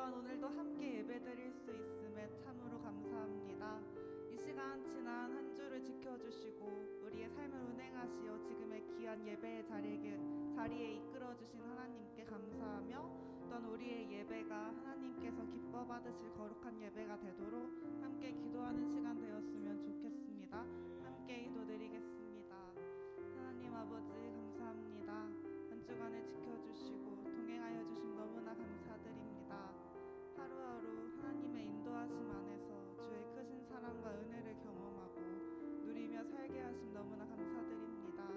또한 오늘도 함께 예배드릴 수 있음에 참으로 감사합니다. 이 시간 지난 한 주를 지켜주시고 우리의 삶을 운행하시어 지금의 귀한 예배의 자리에 이끌어주신 하나님께 감사하며, 또한 우리의 예배가 하나님께서 기뻐 받으실 거룩한 예배가 되도록 함께 기도하는 시간 되었으면 좋겠습니다. 함께 기도드리겠습니다. 하나님 아버지 감사합니다. 한 주간을 지켜주시고 동행하여 주심 너무나 감사드립니다. 하루하루 하나님의 인도하심 안에서 주의 크신 사랑과 은혜를 경험하고 누리며 살게 하심 너무나 감사드립니다.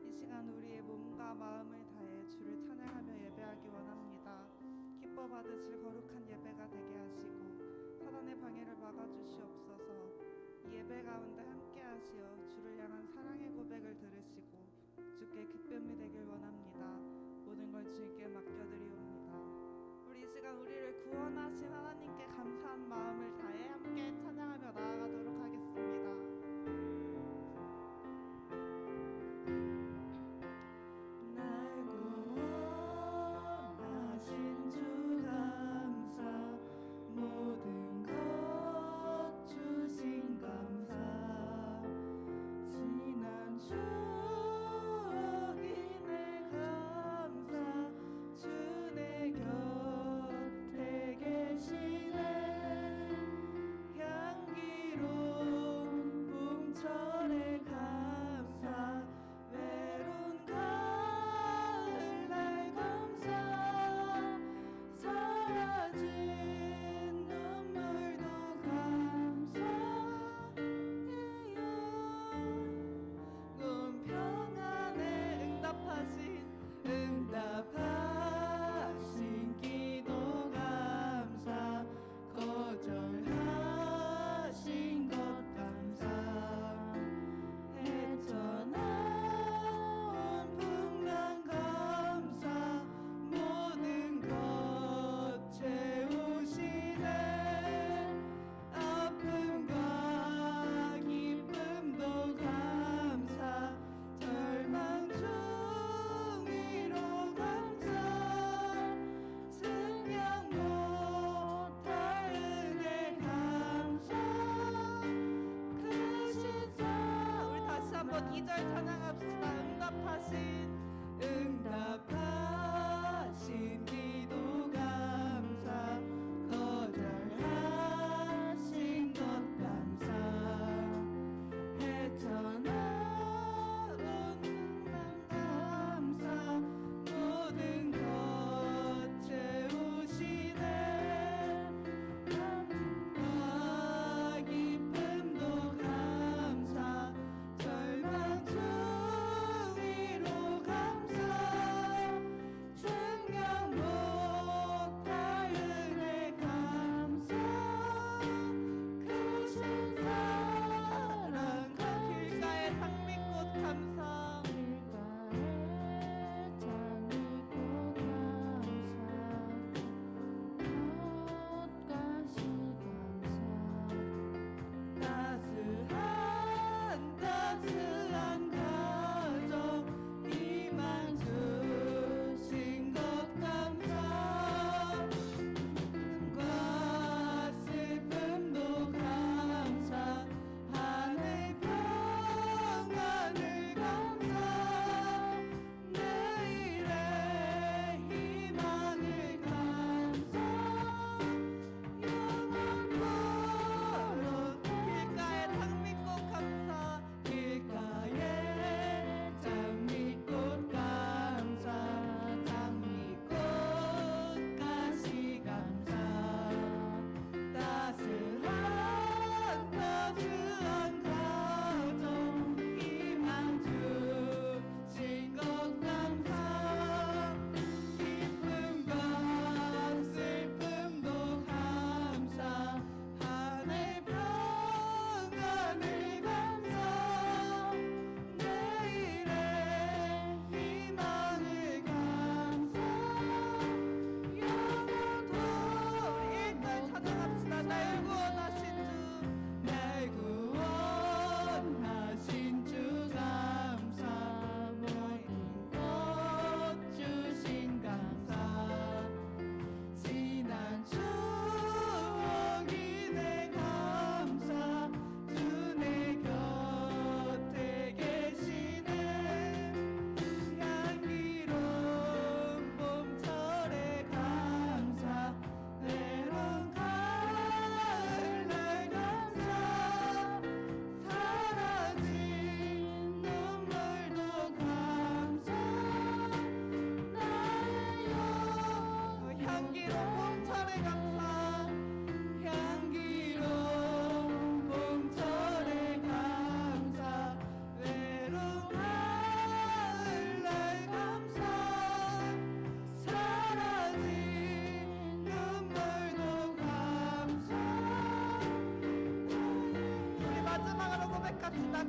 이 시간 우리의 몸과 마음을 다해 주를 찬양하며 예배하기 원합니다. 기뻐 받으실 거룩한 예배가 되게 하시고 사단의 방해를 막아주시옵소서. 이 예배 가운데 함께 하시어 주를 향한 사랑의 고백을 들으시고 주께 기쁨이 되길 원합니다. 모든 걸 주께 맡겨드리옵니다. 우리 이 시간 우리를 구원하신 하나님께 감사한 마음을 다해 함께 찬양하며 나아가도록 하겠습니다. 모든 것 주신 감사, 지난 추억이 내 감사, 주 내 곁에 계시네. 향기로운 봄철의 감사, 외로운 가을 날 감사, 사라진 응답하신 기도 감사, 거절하신 것 감사, 헤쳐나온 풍랑 감사, 모든 것 채우시네. 아픔과 기쁨도 감사, 절망 응답하신 기도 감사, 거절하신 것 감사, 헤쳐나온 날 감사, 모든 것 채우시네. 아픔과 기쁨도 감사, 절망 따스한 가정, 희망 주신 것 감사, 과 슬픔도 감사, 하늘 평안을 감사, 내일의 희망을 감사, 영원토록 길가의 장미꽃 감사, 길가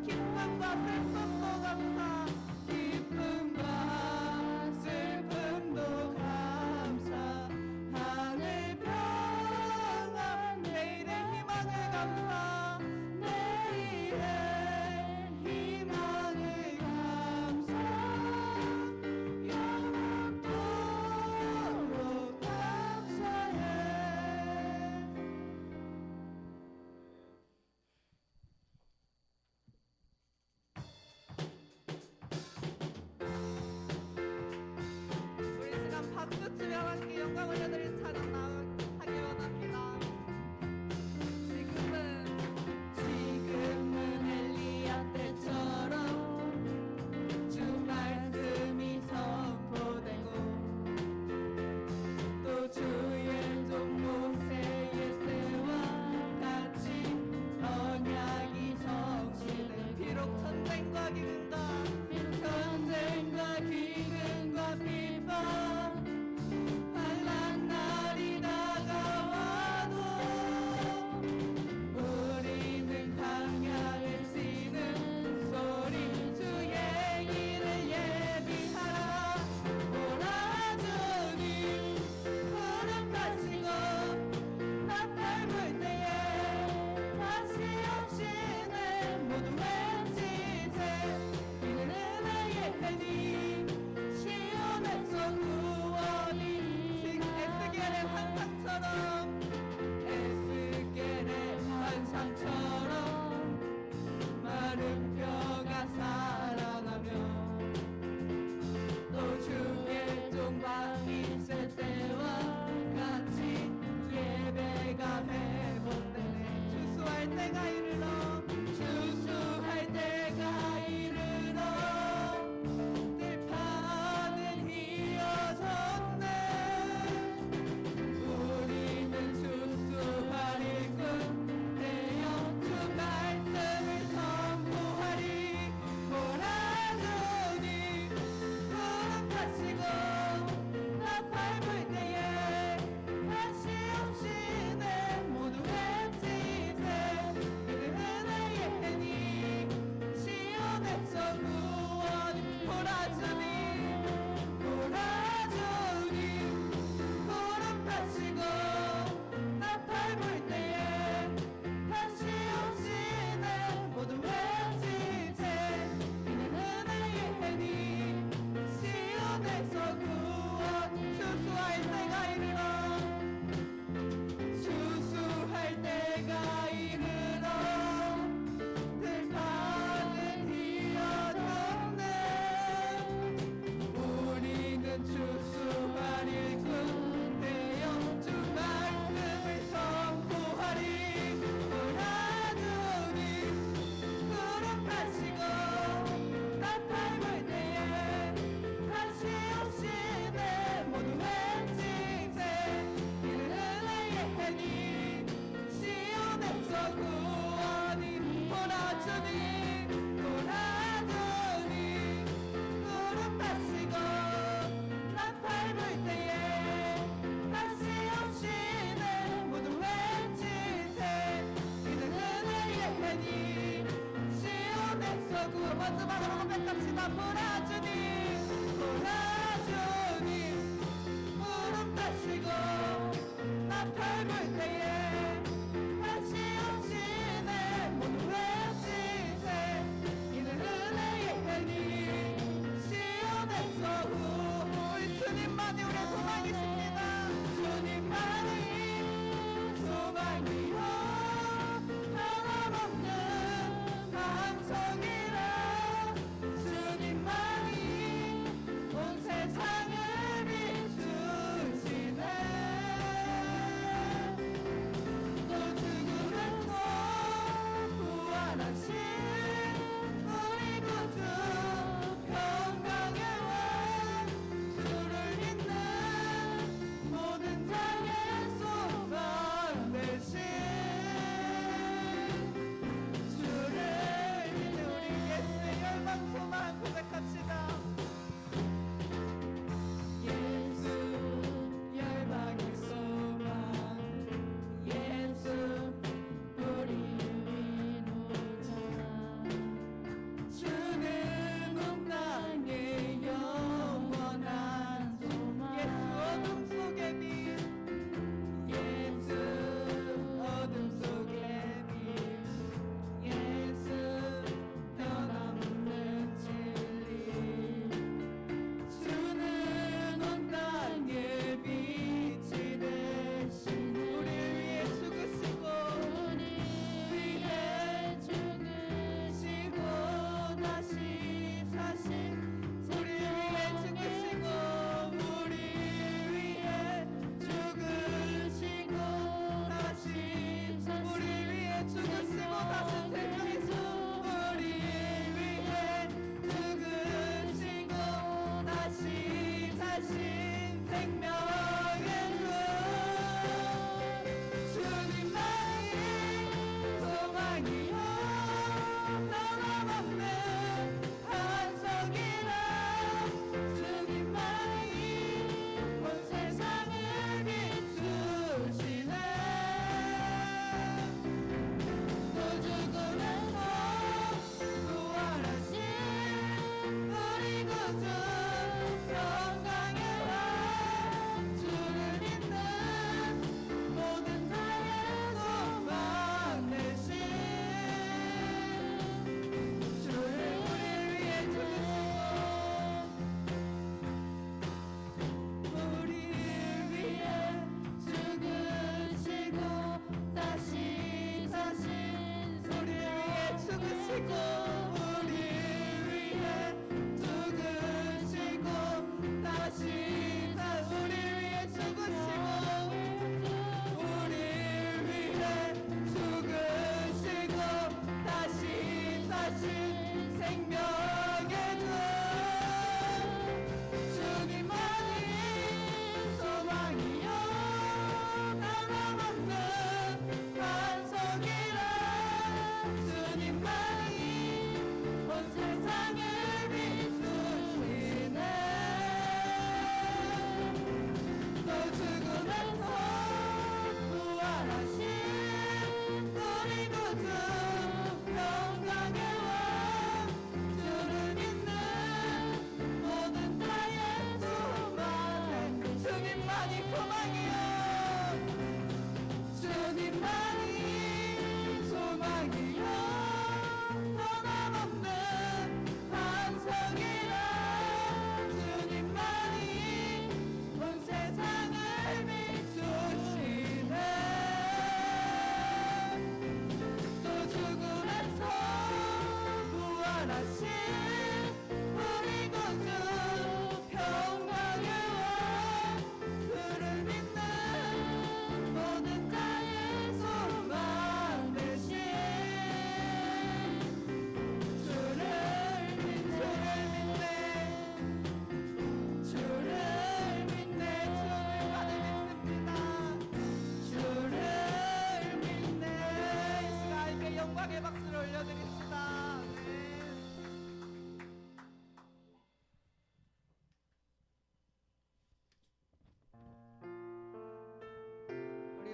기쁨과 슬픔도 감사 기쁨과 슬픔도 감사 하늘 평안 내일의 희망을 감사 내일의 희망을 감사 영원토록 감사해 우리 시간 박수 치며 함께 영광 올려드린 찬양 나가기 원합니다. 지금은 엘리야 때처럼 주 말씀이 선포되고 또 주의 종 모세의 때와 같이 언약이 성취될 비록 전쟁과 기근과 전쟁과 기근과 비방 환난 날이 다가와도 우리는 강야에 치는 소리 주의 길을 예비하라 보라 주님 구름 가시고 나팔 불 때에 다시 오시네 모두 외치세 이는 은혜의 해니 시온에서 구원이 에스겔의 환상처럼 에스겔의 환상처럼 마른 뼈가 살아나며 또 주의 종방 있을 때와 같이 예배가 회복되네 주수할 때가 이르러 주수할 때가 이르러 들판은 휘어졌네 우리는 주수할 일꾼 되어 주 말씀을 선포하리 보라 주님 구름 가시고 나팔 불 때에 다시 오시네 모두 외치세 이는 은혜의 해니 시온에서 구원이 보라 주님 구름 가시고 나팔 불 때에 다시 오시네 모두 외치세 이는 은혜의 해니 시온에서 구원이 주수할 때가 이르러 주수할 때가 이르러 들판은 휘어졌네 우리는 주수할 일꾼 되어 주 말씀을 선포하리 보라 주님 구름 가시고 나팔 불 때에 다시 오시네 모두 외치세 이는 은혜의 해니 시온에서 구원이 보라 주님 구름 가시고 나팔 불 때에 다시 오시네 모두 외치세 이는 은혜의 해니 시온에서 구원 마지막으로 고백합시다 보라 주님 구름 가시고 나팔 불 때에 다시 오시네 모두 외치세 이는 은혜의 해니 시온에서 우리 주님만이 우리의 소망이십니다. 주님만이 소망이요 변함없는 방송이라 주님만이 온 세상을 비추시네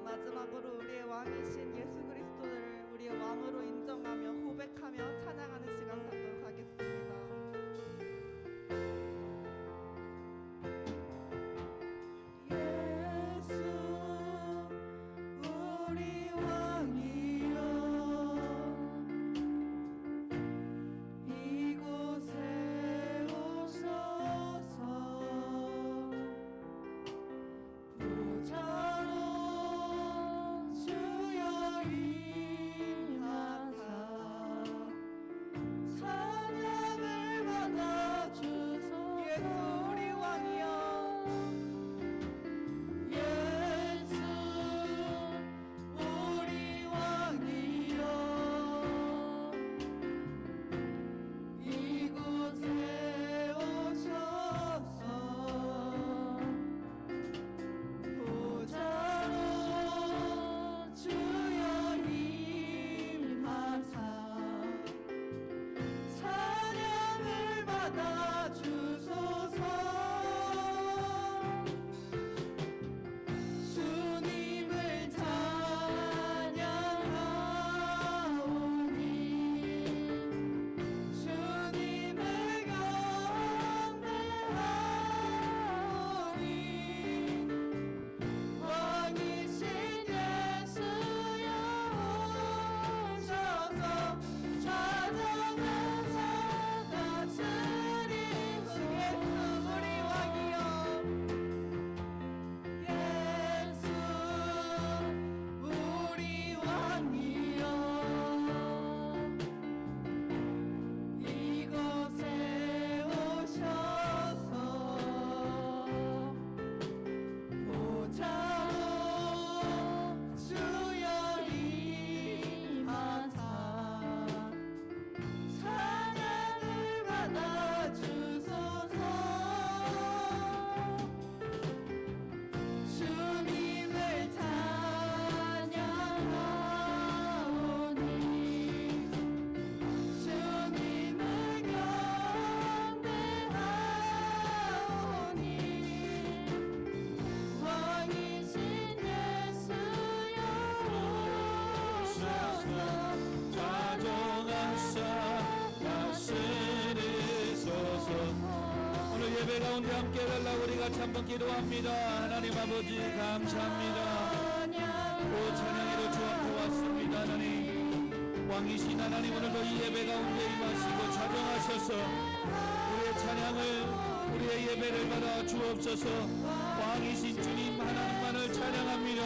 마지막으로 우리의 왕이신 예수 그리스도를 우리의 왕으로 인정하며 고백하며 찬양하는 시간 갖도록 하겠습니다. 예수 우리 왕이여 이곳에 오소서 보좌로 주여 임하사 찬양을 받아주소서 예수 우리 왕이여 예수 우리 왕이여 이곳에 오셔서 보좌로 주여 임하사 찬양을 받아주소서 주님을 찬양하오니 주님을 경배하오니 왕이신 예수여 오셔서 좌정하사 다스리소서 우리 왕이여 예수 우리 왕이여 이곳에 오셔서 보좌로 주여 임하사 찬양을 받아주소서 주님을 찬양하오니 주님을 경배하오니 왕이신 예수여 오셔서 좌정하사 다스리소서. 오늘 예배 가운데 함께 달라고 우리 같이 한번 기도합니다. 하나님 아버지 감사합니다. 오 찬양으로 주 앞에 왔습니다. 하나님 왕이신 하나님 오늘도 이 예배 가운데 임하시고 좌정하셔서 우리의 찬양을 우리의 예배를 받아 주옵소서. 왕이신 주님 하나님만을 찬양합니다.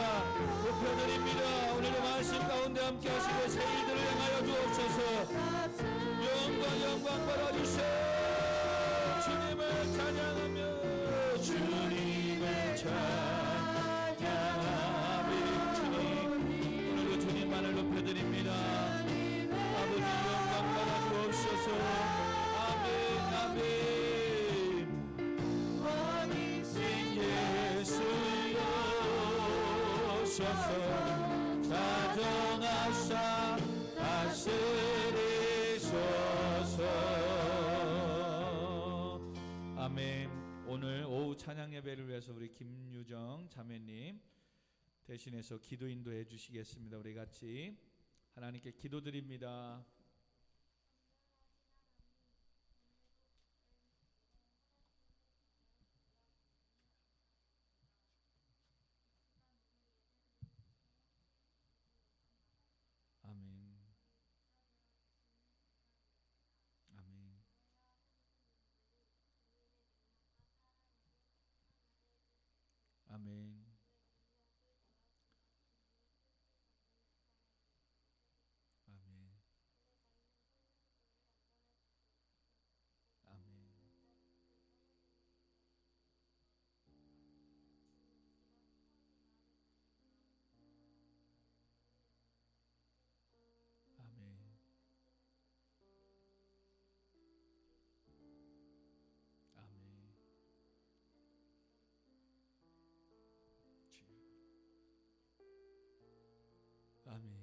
높여드립니다. 오늘도 말씀 가운데 함께 하시고 새 일들을 행하여 주옵소서. 영광 받아주세요. 주님을 찬양하며 주님을 찬양하며 주님 오늘도 주님만을 높여드립니다. 아버지 영광 받아주옵소서. 아멘 아멘. 왕이신 예수여 오셔서 자정하사 다스리소서. 아멘. 오늘 오후 찬양 예배를 위해서 우리 김유정 자매님 대신해서 기도 인도해 주시겠습니다. 우리 같이 하나님께 기도드립니다. 아멘. 아멘. 아멘. 아멘. 아멘. 아멘. 아멘. 주. 아멘.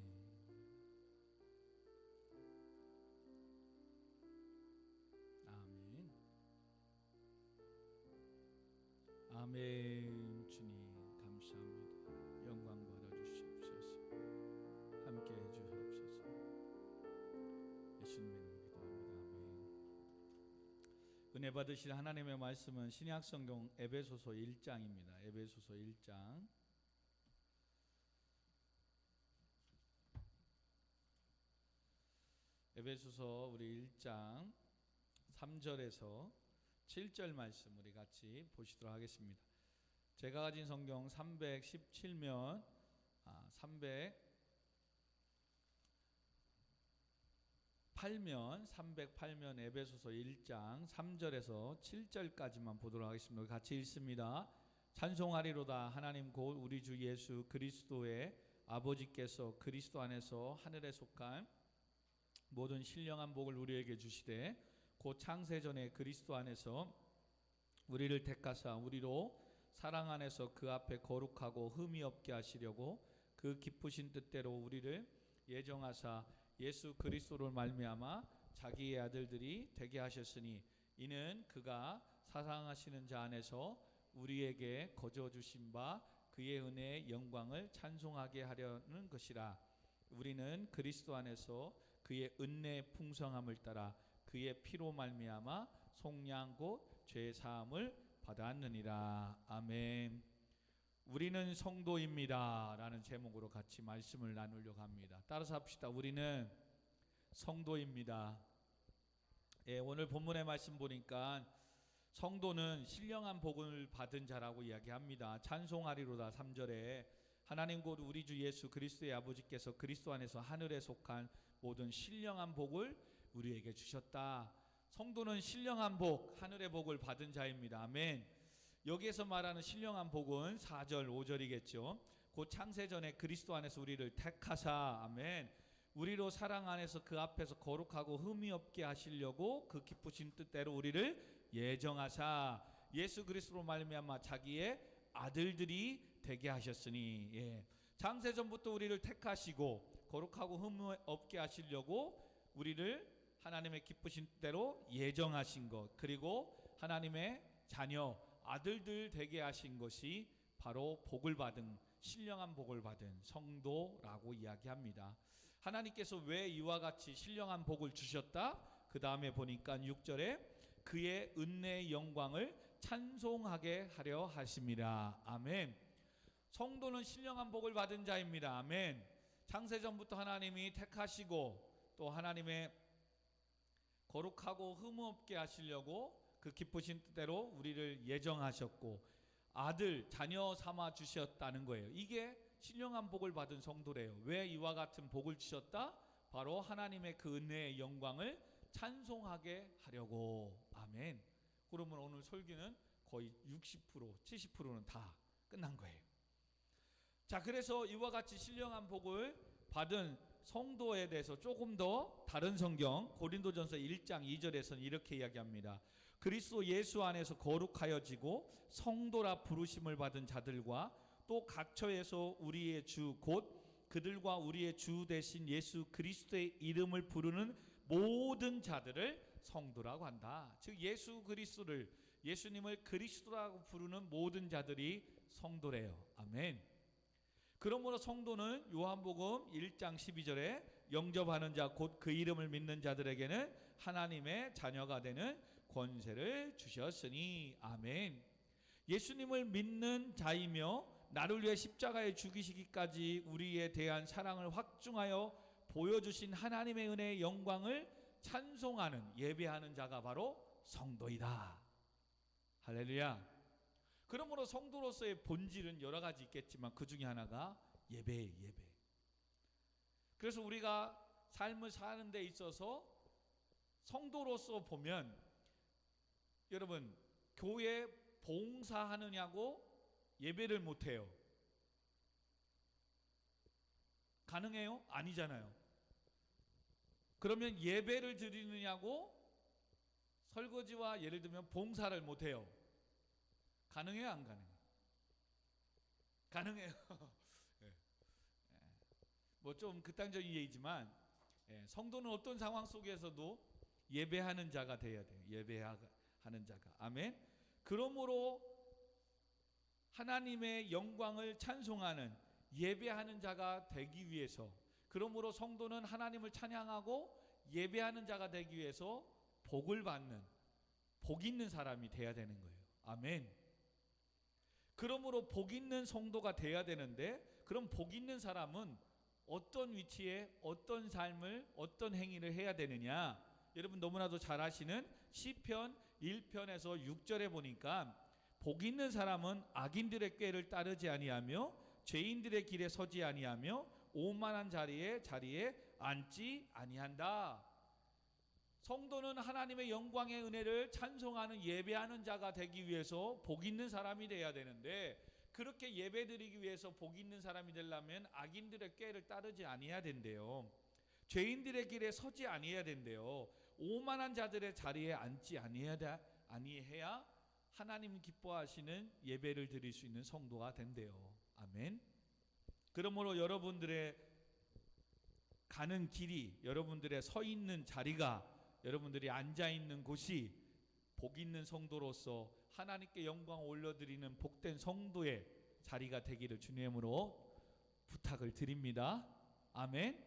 아멘. 아멘. 주님 감사합니다. 영광 받아주시옵소서. 은혜 받으실 하나님의 말씀은 신약성경 에베소서 1장입니다. 에베소서 1장 에베소서 우리 1장 3절에서 7절 말씀 우리 같이 보시도록 하겠습니다. 제가 가진 성경 317면 308면 에베소서 1장 3절에서 7절까지만 보도록 하겠습니다. 같이 읽습니다. 찬송하리로다. 하나님 곧 우리 주 예수 그리스도의 아버지께서 그리스도 안에서 하늘에 속한 모든 신령한 복을 우리에게 주시되 곧 창세전에 그리스도 안에서 우리를 택하사 우리로 사랑 안에서 그 앞에 거룩하고 흠이 없게 하시려고 그 기쁘신 뜻대로 우리를 예정하사 예수 그리스도를 말미암아 자기의 아들들이 되게 하셨으니 이는 그가 사랑하시는 자 안에서 우리에게 거저 주신 바 그의 은혜의 영광을 찬송하게 하려는 것이라. 우리는 그리스도 안에서 그의 은혜의 풍성함을 따라 그의 피로 말미암아 속량 곧 죄 사함을 받았느니라. 아멘. 우리는 성도입니다 라는 제목으로 같이 말씀을 나누려고 합니다. 따라서 합시다. 우리는 성도입니다. 오늘 본문의 말씀 보니까 성도는 신령한 복을 받은 자라고 이야기합니다. 찬송하리로다 3절에 하나님 곧 우리 주 예수 그리스도의 아버지께서 그리스도 안에서 하늘에 속한 모든 신령한 복을 우리에게 주셨다. 성도는 신령한 복, 하늘의 복을 받은 자입니다. 아멘. 여기에서 말하는 신령한 복은 4절 5절이겠죠. 곧 창세전에 그리스도 안에서 우리를 택하사 아멘 우리로 사랑 안에서 그 앞에서 거룩하고 흠이 없게 하시려고 그 기쁘신 뜻대로 우리를 예정하사 예수 그리스도로 말미암아 자기의 아들들이 되게 하셨으니 창세전부터 우리를 택하시고 거룩하고 흠 없게 하시려고 우리를 하나님의 기쁘신 뜻대로 예정하신 것 그리고 하나님의 자녀 아들들 되게 하신 것이 바로 복을 받은 신령한 복을 받은 성도라고 이야기합니다. 하나님께서 왜 이와 같이 신령한 복을 주셨다? 그 다음에 보니까 6절에 그의 은혜의 영광을 찬송하게 하려 하심이라. 아멘. 성도는 신령한 복을 받은 자입니다. 아멘. 창세전부터 하나님이 택하시고 또 하나님의 거룩하고 흠없게 하시려고 그 기쁘신 뜻대로 우리를 예정하셨고 아들, 자녀 삼아 주셨다는 거예요. 이게 신령한 복을 받은 성도래요. 왜 이와 같은 복을 주셨다? 바로 하나님의 그 은혜의 영광을 찬송하게 하려고. 아멘. 그러면 오늘 설교는 거의 60%, 70%는 다 끝난 거예요. 자, 그래서 이와 같이 신령한 복을 받은 성도에 대해서 조금 더 다른 성경 고린도전서 1장 2절에서는 이렇게 이야기합니다. 그리스도 예수 안에서 거룩하여지고 성도라 부르심을 받은 자들과 또 각처에서 우리의 주 곧 그들과 우리의 주 대신 예수 그리스도의 이름을 부르는 모든 자들을 성도라고 한다. 즉 예수 그리스도를 예수님을 그리스도라고 부르는 모든 자들이 성도래요. 아멘. 그러므로 성도는 요한복음 1장 12절에 영접하는 자 곧 그 이름을 믿는 자들에게는 하나님의 자녀가 되는 권세를 주셨으니. 아멘. 예수님을 믿는 자이며 나를 위해 십자가에 죽이시기까지 우리에 대한 사랑을 확증하여 보여주신 하나님의 은혜의 영광을 찬송하는 예배하는 자가 바로 성도이다. 할렐루야. 그러므로 성도로서의 본질은 여러 가지 있겠지만 그 중에 하나가 예배예요. 예배. 그래서 우리가 삶을 사는 데 있어서 성도로서 보면 여러분 교회 봉사하느냐고 예배를 못해요. 가능해요? 아니잖아요. 그러면 예배를 드리느냐고 설거지와 예를 들면 봉사를 못해요. 가능해요? 안 가능해요? 가능해요. 뭐 좀 극단적인 얘기지만 성도는 어떤 상황 속에서도 예배하는 자가 되어야 돼요. 예배하는 자가. 아멘. 그러므로 하나님의 영광을 찬송하는 예배하는 자가 되기 위해서 그러므로 성도는 하나님을 찬양하고 예배하는 자가 되기 위해서 복을 받는 복 있는 사람이 돼야 되는 거예요. 아멘. 그러므로 복 있는 성도가 돼야 되는데, 그럼 복 있는 사람은 어떤 위치에 어떤 삶을 어떤 행위를 해야 되느냐? 여러분 너무나도 잘 아시는 시편 1편에서 6절에 보니까 복 있는 사람은 악인들의 꾀를 따르지 아니하며 죄인들의 길에 서지 아니하며 오만한 자리에 앉지 아니한다. 성도는 하나님의 영광의 은혜를 찬송하는 예배하는 자가 되기 위해서 복 있는 사람이 돼야 되는데, 그렇게 예배드리기 위해서 복 있는 사람이 되려면 악인들의 꾀를 따르지 아니해야 된대요. 죄인들의 길에 서지 아니해야 된대요. 오만한 자들의 자리에 앉지 아니해야 하나님 기뻐하시는 예배를 드릴 수 있는 성도가 된대요. 아멘. 그러므로 여러분들의 가는 길이, 여러분들의 서 있는 자리가, 여러분들이 앉아 있는 곳이 복 있는 성도로서 하나님께 영광 올려드리는 복된 성도의 자리가 되기를 주님으로 부탁을 드립니다. 아멘.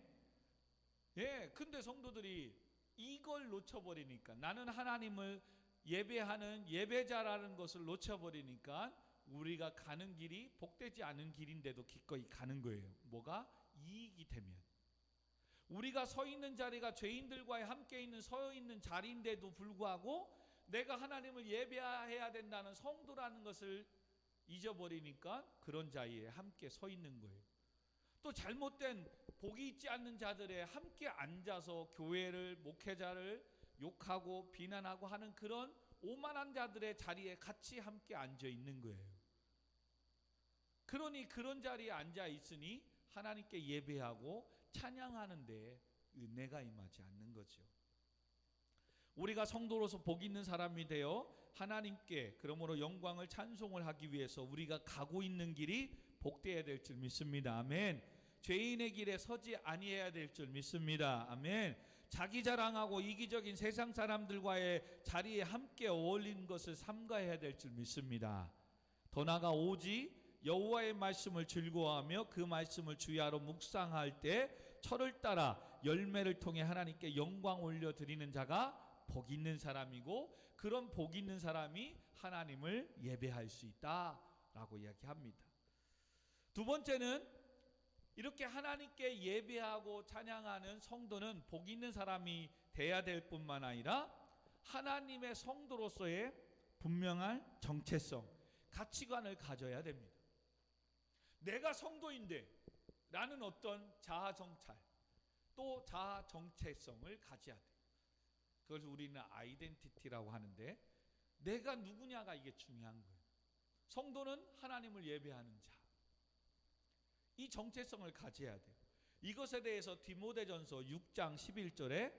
예, 근데 성도들이 이걸 놓쳐버리니까, 나는 하나님을 예배하는 예배자라는 것을 놓쳐버리니까 우리가 가는 길이 복되지 않은 길인데도 기꺼이 가는 거예요. 뭐가? 이익이 되면. 우리가 서 있는 자리가 죄인들과 함께 있는 서 있는 자리인데도 불구하고 내가 하나님을 예배해야 된다는 성도라는 것을 잊어버리니까 그런 자리에 함께 서 있는 거예요. 또 잘못된 복이 있지 않는 자들에 함께 앉아서 교회를, 목회자를 욕하고 비난하고 하는 그런 오만한 자들의 자리에 같이 함께 앉아 있는 거예요. 그러니 그런 자리에 앉아 있으니 하나님께 예배하고 찬양하는데 은혜가 임하지 않는 거죠. 우리가 성도로서 복 있는 사람이 되어 하나님께 그러므로 영광을 찬송을 하기 위해서 우리가 가고 있는 길이 복되어야 될 줄 믿습니다. 아멘. 죄인의 길에 서지 아니해야 될 줄 믿습니다. 아멘. 자기 자랑하고 이기적인 세상 사람들과의 자리에 함께 어울리는 것을 삼가해야 될 줄 믿습니다. 더 나아가 오직 여호와의 말씀을 즐거워하며 그 말씀을 주야로 묵상할 때 철을 따라 열매를 통해 하나님께 영광 올려드리는 자가 복 있는 사람이고, 그런 복 있는 사람이 하나님을 예배할 수 있다라고 이야기합니다. 두 번째는 이렇게 하나님께 예배하고 찬양하는 성도는 복 있는 사람이 돼야 될 뿐만 아니라 하나님의 성도로서의 분명한 정체성, 가치관을 가져야 됩니다. 내가 성도인데 라는 어떤 자아 정찰, 또 자아 정체성을 가져야 돼. 그것을 우리는 아이덴티티라고 하는데, 내가 누구냐가 이게 중요한 거예요. 성도는 하나님을 예배하는 자, 이 정체성을 가져야 돼요. 이것에 대해서 디모데전서 6장 11절에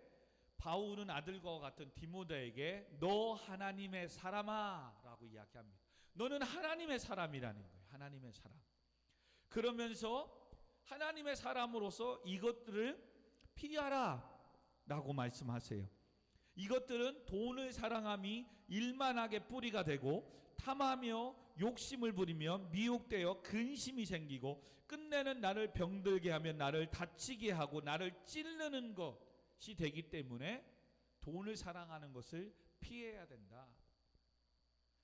바울은 아들과 같은 디모데에게 너 하나님의 사람아 라고 이야기합니다. 너는 하나님의 사람이라는 거예요. 하나님의 사람. 그러면서 하나님의 사람으로서 이것들을 피하라 라고 말씀하세요. 이것들은 돈을 사랑함이 일만하게 뿌리가 되고 탐하며 욕심을 부리며 미혹되어 근심이 생기고 끝내는 나를 병들게 하며 나를 다치게 하고 나를 찌르는 것이 되기 때문에 돈을 사랑하는 것을 피해야 된다.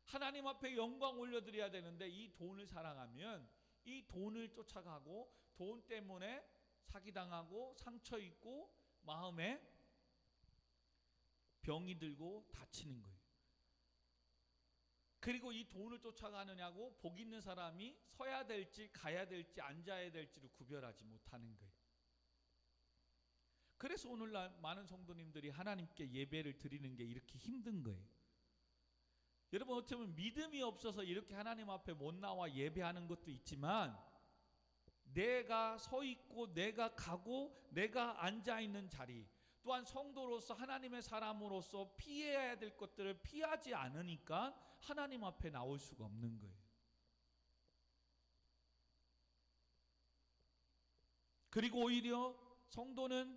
하나님 앞에 영광 올려드려야 되는데 이 돈을 사랑하면 이 돈을 쫓아가고 돈 때문에 사기당하고 상처 입고 마음에 병이 들고 다치는 거예요. 그리고 이 돈을 쫓아가느냐고 복 있는 사람이 서야 될지 가야 될지 앉아야 될지를 구별하지 못하는 거예요. 그래서 오늘날 많은 성도님들이 하나님께 예배를 드리는 게 이렇게 힘든 거예요. 여러분 어떻게 보면 믿음이 없어서 이렇게 하나님 앞에 못 나와 예배하는 것도 있지만, 내가 서 있고 내가 가고 내가 앉아 있는 자리, 또한 성도로서 하나님의 사람으로서 피해야 될 것들을 피하지 않으니까 하나님 앞에 나올 수가 없는 거예요. 그리고 오히려 성도는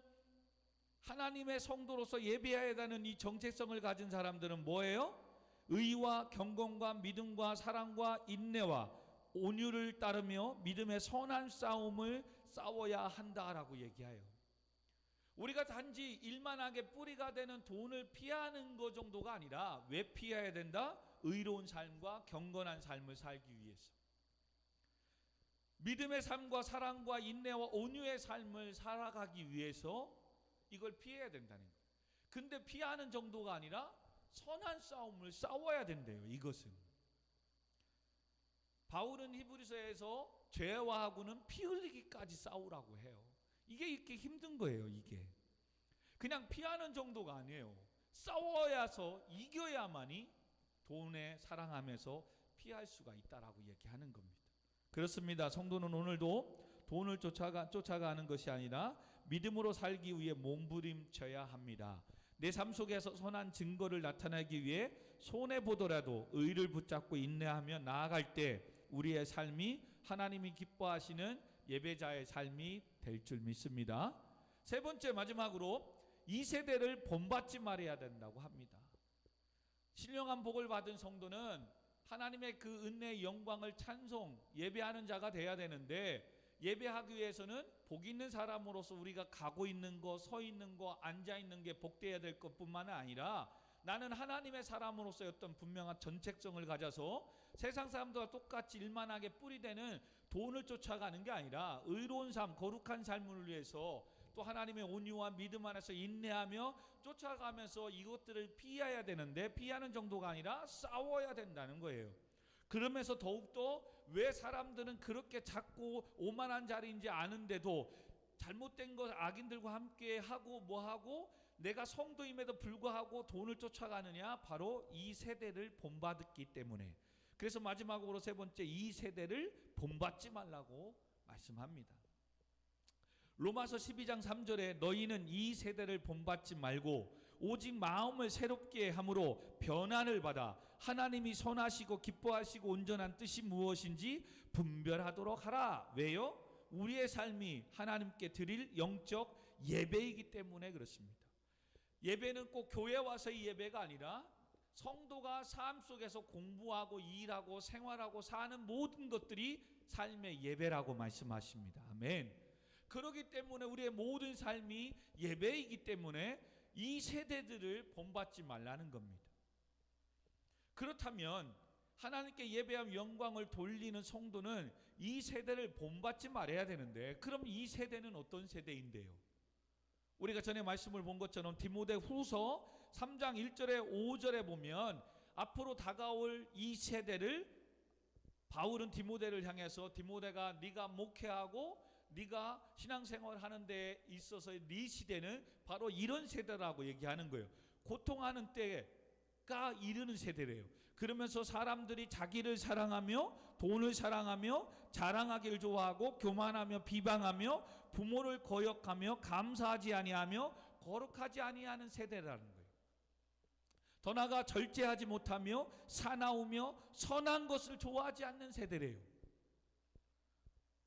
하나님의 성도로서 예배해야 되는 이 정체성을 가진 사람들은 뭐예요? 의와 경건과 믿음과 사랑과 인내와 온유를 따르며 믿음의 선한 싸움을 싸워야 한다라고 얘기해요. 우리가 단지 일만하게 뿌리가 되는 돈을 피하는 것 정도가 아니라 왜 피해야 된다? 의로운 삶과 경건한 삶을 살기 위해서. 믿음의 삶과 사랑과 인내와 온유의 삶을 살아가기 위해서 이걸 피해야 된다는 거예요. 근데 피하는 정도가 아니라 선한 싸움을 싸워야 된대요. 이것은 바울은 히브리서에서 죄와하고는 피 흘리기까지 싸우라고 해요. 이게 이렇게 힘든 거예요. 이게 그냥 피하는 정도가 아니에요. 싸워야서 이겨야만이 돈에 사랑하면서 피할 수가 있다라고 얘기하는 겁니다. 그렇습니다. 성도는 오늘도 돈을 쫓아가는 것이 아니라 믿음으로 살기 위해 몸부림쳐야 합니다. 내 삶 속에서 선한 증거를 나타내기 위해 손해보더라도 의를 붙잡고 인내하며 나아갈 때 우리의 삶이 하나님이 기뻐하시는 예배자의 삶이 될 줄 믿습니다. 세 번째, 마지막으로 이 세대를 본받지 말아야 된다고 합니다. 신령한 복을 받은 성도는 하나님의 그 은혜의 영광을 찬송 예배하는 자가 돼야 되는데, 예배하기 위해서는 복 있는 사람으로서 우리가 가고 있는 거, 서 있는 거, 앉아 있는 게 복되어야 될 것뿐만 아니라 나는 하나님의 사람으로서의 어떤 분명한 전책성을 가져서 세상 사람들과 똑같이 일만하게 뿌리되는 돈을 쫓아가는 게 아니라 의로운 삶, 거룩한 삶을 위해서 또 하나님의 온유와 믿음 안에서 인내하며 쫓아가면서 이것들을 피해야 되는데, 피하는 정도가 아니라 싸워야 된다는 거예요. 그러면서 더욱더 왜 사람들은 그렇게 자꾸 오만한 자리인지 아는데도 잘못된 것 악인들과 함께 하고 뭐하고 내가 성도임에도 불구하고 돈을 쫓아가느냐? 바로 이 세대를 본받았기 때문에. 그래서 마지막으로 세 번째, 이 세대를 본받지 말라고 말씀합니다. 로마서 12장 3절에 너희는 이 세대를 본받지 말고 오직 마음을 새롭게 함으로 변화를 받아 하나님이 선하시고 기뻐하시고 온전한 뜻이 무엇인지 분별하도록 하라. 왜요? 우리의 삶이 하나님께 드릴 영적 예배이기 때문에 그렇습니다. 예배는 꼭 교회 와서의 예배가 아니라 성도가 삶 속에서 공부하고 일하고 생활하고 사는 모든 것들이 삶의 예배라고 말씀하십니다. 아멘. 그렇기 때문에 우리의 모든 삶이 예배이기 때문에 이 세대들을 본받지 말라는 겁니다. 그렇다면 하나님께 예배하며 영광을 돌리는 성도는 이 세대를 본받지 말아야 되는데, 그럼 이 세대는 어떤 세대인데요? 우리가 전에 말씀을 본 것처럼 디모데 후서 3장 1절에 5절에 보면 앞으로 다가올 이 세대를 바울은 디모데를 향해서 디모데가 네가 목회하고 네가 신앙생활 하는 데 있어서 네 시대는 바로 이런 세대라고 얘기하는 거예요. 고통하는 때가 이르는 세대래요. 그러면서 사람들이 자기를 사랑하며 돈을 사랑하며 자랑하기를 좋아하고 교만하며 비방하며 부모를 거역하며 감사하지 아니하며 거룩하지 아니하는 세대라는 거예요. 더 나아가 절제하지 못하며 사나우며 선한 것을 좋아하지 않는 세대래요.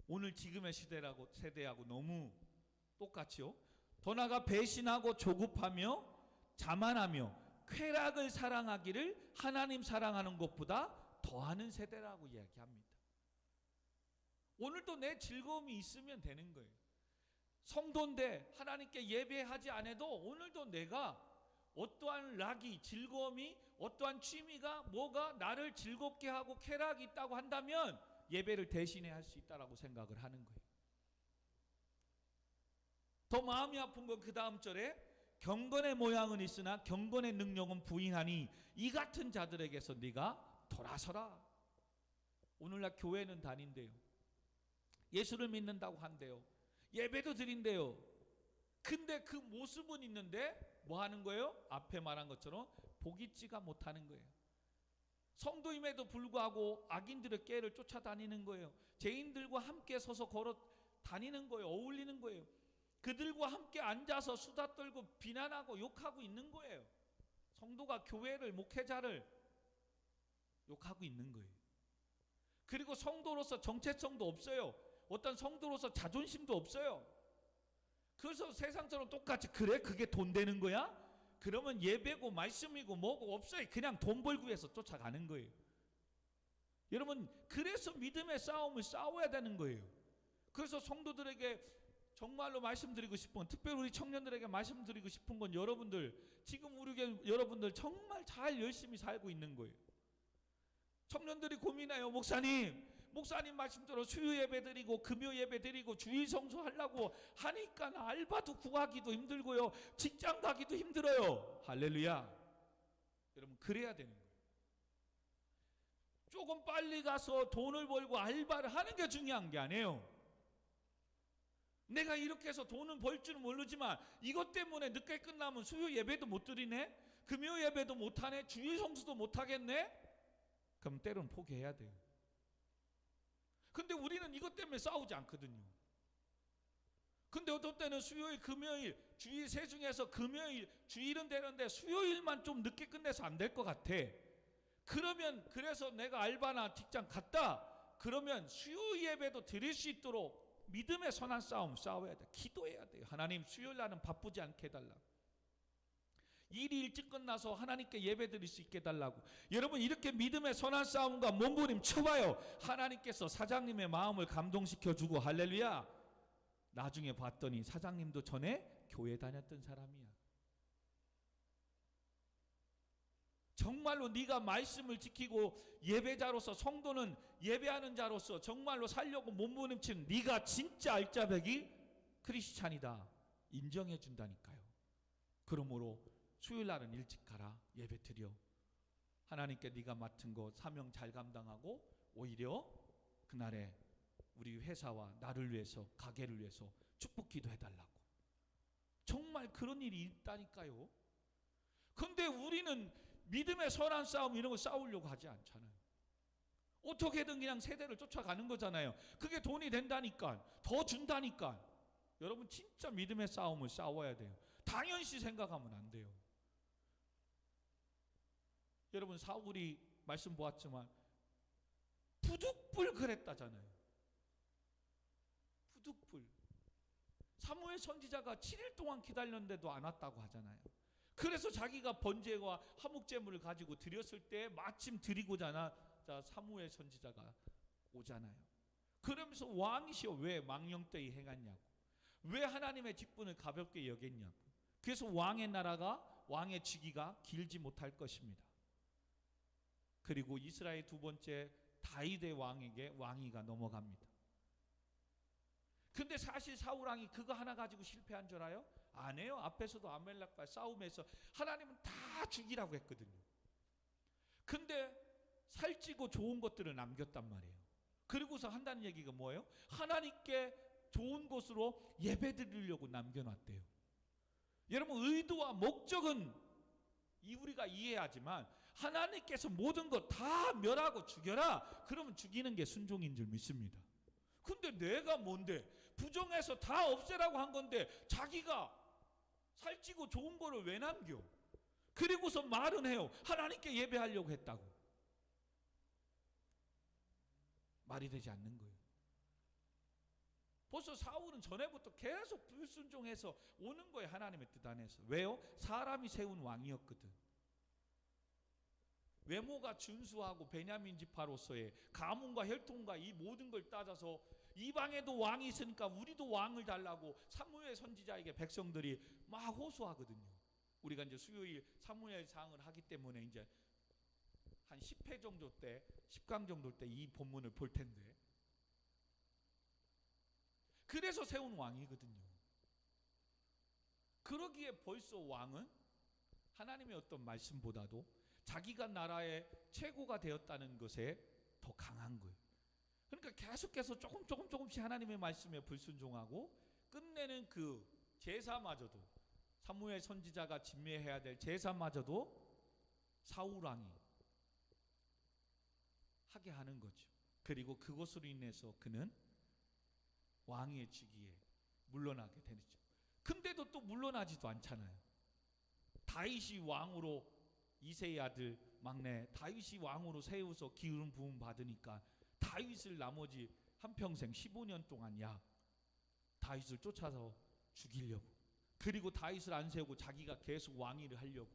오늘 지금의 세대하고 너무 똑같이요. 더 나아가 배신하고 조급하며 자만하며 쾌락을 사랑하기를 하나님 사랑하는 것보다 더하는 세대라고 이야기합니다. 오늘도 내 즐거움이 있으면 되는 거예요. 성도인데 하나님께 예배하지 않아도 오늘도 내가 어떠한 락이, 즐거움이, 어떠한 취미가 뭐가 나를 즐겁게 하고 쾌락이 있다고 한다면 예배를 대신해 할 수 있다라고 생각을 하는 거예요. 더 마음이 아픈 건 그 다음 절에 경건의 모양은 있으나 경건의 능력은 부인하니 이 같은 자들에게서 네가 돌아서라. 오늘날 교회는 다닌대요. 예수를 믿는다고 한대요. 예배도 드린대요. 근데 그 모습은 있는데 뭐 하는 거예요? 앞에 말한 것처럼 복 있지가 못하는 거예요. 성도임에도 불구하고 악인들의 꾀를 쫓아다니는 거예요. 죄인들과 함께 서서 걸어 다니는 거예요. 어울리는 거예요. 그들과 함께 앉아서 수다 떨고 비난하고 욕하고 있는 거예요. 성도가 교회를, 목회자를 욕하고 있는 거예요. 그리고 성도로서 정체성도 없어요. 어떤 성도로서 자존심도 없어요. 그래서 세상처럼 똑같이 그래? 그게 돈 되는 거야? 그러면 예배고 말씀이고 뭐고 없어요. 그냥 돈 벌기 위해서 쫓아가는 거예요. 여러분, 그래서 믿음의 싸움을 싸워야 되는 거예요. 그래서 성도들에게 정말로 말씀드리고 싶은 건, 특별히 우리 청년들에게 말씀드리고 싶은 건, 여러분들 지금 우리 여러분들 정말 잘 열심히 살고 있는 거예요. 청년들이 고민해요. 목사님 말씀대로 수요 예배 드리고 금요 예배 드리고 주일 성수하려고 하니까 알바도 구하기도 힘들고요, 직장 가기도 힘들어요. 할렐루야. 여러분, 그래야 되는 거예요. 조금 빨리 가서 돈을 벌고 알바를 하는 게 중요한 게 아니에요. 내가 이렇게 해서 돈은 벌 줄은 모르지만 이것 때문에 늦게 끝나면 수요 예배도 못 드리네, 금요 예배도 못 하네, 주일 성수도 못 하겠네. 그럼 때로는 포기해야 돼요. 근데 우리는 이것 때문에 싸우지 않거든요. 근데 어떤 때는 수요일, 금요일, 주일 세 중에서 금요일, 주일은 되는데 수요일만 좀 늦게 끝내서 안 될 것 같아. 그러면 그래서 내가 알바나 직장 갔다 그러면 수요 예배도 드릴 수 있도록 믿음의 선한 싸움 싸워야 돼. 기도해야 돼요. 하나님, 수요일 날은 바쁘지 않게 해달라. 일이 일찍 끝나서 하나님께 예배 드릴 수 있게 해달라고. 여러분, 이렇게 믿음의 선한 싸움과 몸부림 쳐봐요. 하나님께서 사장님의 마음을 감동시켜주고, 할렐루야. 나중에 봤더니 사장님도 전에 교회 다녔던 사람이야. 정말로 네가 말씀을 지키고 예배자로서, 성도는 예배하는 자로서 정말로 살려고 몸부림치는 네가 진짜 알짜배기 크리스찬이다 인정해 준다니까요. 그러므로 수요일 날은 일찍 가라, 예배 드려. 하나님께 네가 맡은 거 사명 잘 감당하고 오히려 그날에 우리 회사와 나를 위해서, 가게를 위해서 축복 기도해달라고. 정말 그런 일이 있다니까요. 근데 우리는 믿음의 선한 싸움 이런 거 싸우려고 하지 않잖아요. 어떻게든 그냥 세대를 쫓아가는 거잖아요. 그게 돈이 된다니까, 더 준다니까. 여러분, 진짜 믿음의 싸움을 싸워야 돼요. 당연시 생각하면 안 돼요. 여러분, 사울이 말씀 보았지만 부득불 그랬다잖아요. 부득불. 사무엘 선지자가 7일 동안 기다렸는데도 안 왔다고 하잖아요. 그래서 자기가 번제와 화목제물을 가지고 드렸을 때 마침 드리고자 사무엘 선지자가 오잖아요. 그러면서 왕이시여 왜 망령되이 행했냐고, 왜 하나님의 직분을 가볍게 여겼냐고. 그래서 왕의 나라가, 왕의 직위가 길지 못할 것입니다. 그리고 이스라엘 두 번째 다윗의 왕에게 왕위가 넘어갑니다. 근데 사실 사울 왕이 그거 하나 가지고 실패한 줄 알아요? 아니에요. 앞에서도 아멜렉과 싸움에서 하나님은 다 죽이라고 했거든요. 근데 살찌고 좋은 것들을 남겼단 말이에요. 그리고서 한다는 얘기가 뭐예요? 하나님께 좋은 곳으로 예배 드리려고 남겨놨대요. 여러분, 의도와 목적은 우리가 이해하지만 하나님께서 모든 것 다 멸하고 죽여라, 그러면 죽이는 게 순종인 줄 믿습니다. 근데 내가 뭔데, 부정해서 다 없애라고 한 건데 자기가 살찌고 좋은 거를 왜 남겨? 그리고서 말은 해요. 하나님께 예배하려고 했다고. 말이 되지 않는 거예요. 벌써 사울은 전에부터 계속 불순종해서 오는 거예요. 하나님의 뜻 안에서. 왜요? 사람이 세운 왕이었거든. 외모가 준수하고 베냐민 지파로서의 가문과 혈통과 이 모든 걸 따져서 이방에도 왕이 있으니까 우리도 왕을 달라고 사무엘 선지자에게 백성들이 막 호소하거든요. 우리가 이제 수요일 사무엘상을 하기 때문에 이제 한 10회 정도 때, 10강 정도 때 이 본문을 볼 텐데, 그래서 세운 왕이거든요. 그러기에 벌써 왕은 하나님의 어떤 말씀보다도 자기가 나라의 최고가 되었다는 것에 더 강한 거예요. 그러니까 계속해서 조금씩 하나님의 말씀에 불순종하고 끝내는 그 제사마저도, 사무엘 선지자가 진매해야 될 제사마저도 사울 왕이 하게 하는 거죠. 그리고 그것으로 인해서 그는 왕의 직위에 물러나게 되죠. 근데도 또 물러나지도 않잖아요. 다윗이 왕으로, 이새의 아들 막내 다윗이 왕으로 세워서 기름 부음 받으니까 다윗을 나머지 한평생 15년 동안 약 다윗을 쫓아서 죽이려고, 그리고 다윗을 안 세우고 자기가 계속 왕위를 하려고.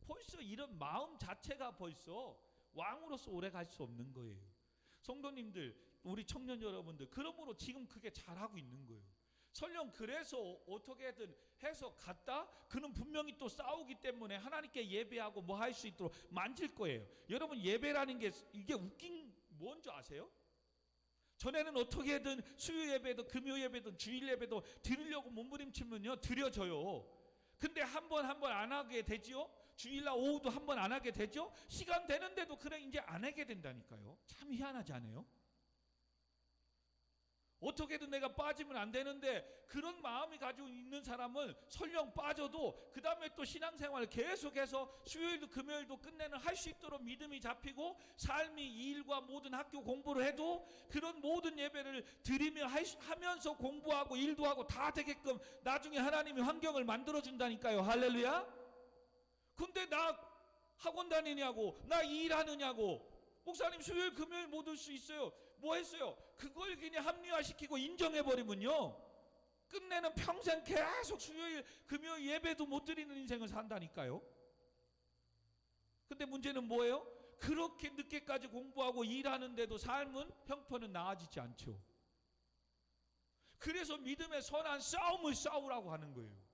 벌써 이런 마음 자체가 벌써 왕으로서 오래 갈 수 없는 거예요. 성도님들, 우리 청년 여러분들, 그러므로 지금 그게 잘하고 있는 거예요. 설령 그래서 어떻게든 해서 갔다? 그는 분명히 또 싸우기 때문에 하나님께 예배하고 뭐 할 수 있도록 만질 거예요. 여러분, 예배라는 게 이게 웃긴 뭔지 아세요? 전에는 어떻게든 수요 예배도 금요 예배도 주일 예배도 드리려고 몸부림치면요 드려져요. 근데 한 번 안 하게 되지요. 주일날 오후도 한 번 안 하게 되죠. 시간 되는데도 그래 이제 안 하게 된다니까요. 참 희한하지 않아요? 어떻게든 내가 빠지면 안 되는데 그런 마음이 가지고 있는 사람은 설령 빠져도 그 다음에 또 신앙생활을 계속해서 수요일도 금요일도 끝내는 할 수 있도록 믿음이 잡히고 삶이 이 일과 모든 학교 공부를 해도 그런 모든 예배를 드리며 하면서 공부하고 일도 하고 다 되게끔 나중에 하나님이 환경을 만들어준다니까요. 할렐루야. 근데 나 학원 다니냐고, 나 일하느냐고, 목사님 수요일 금요일 못 올 수 있어요. 뭐 했어요? 그걸 그냥 합리화시키고 인정해버리면요 끝내는 평생 계속 수요일 금요일 예배도 못 드리는 인생을 산다니까요. 근데 문제는 뭐예요? 그렇게 늦게까지 공부하고 일하는데도 삶은 형편은 나아지지 않죠. 그래서 믿음의 선한 싸움을 싸우라고 하는 거예요.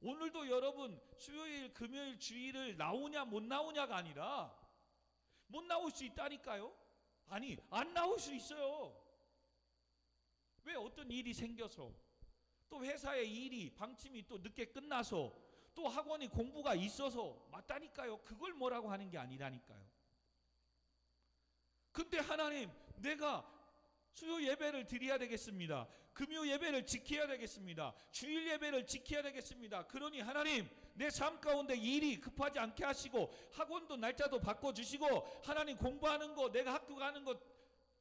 오늘도 여러분 수요일 금요일 주일을 나오냐 못 나오냐가 아니라 못 나올 수 있다니까요. 아니 안 나올 수 있어요. 왜? 어떤 일이 생겨서, 또 회사의 일이 방침이 또 늦게 끝나서, 또 학원이 공부가 있어서 맞다니까요. 그걸 뭐라고 하는 게 아니라니까요. 근데 하나님, 내가 수요 예배를 드려야 되겠습니다. 금요 예배를 지켜야 되겠습니다. 주일 예배를 지켜야 되겠습니다. 그러니 하나님, 내 삶 가운데 일이 급하지 않게 하시고 학원도 날짜도 바꿔주시고 하나님 공부하는 거, 내가 학교 가는 것,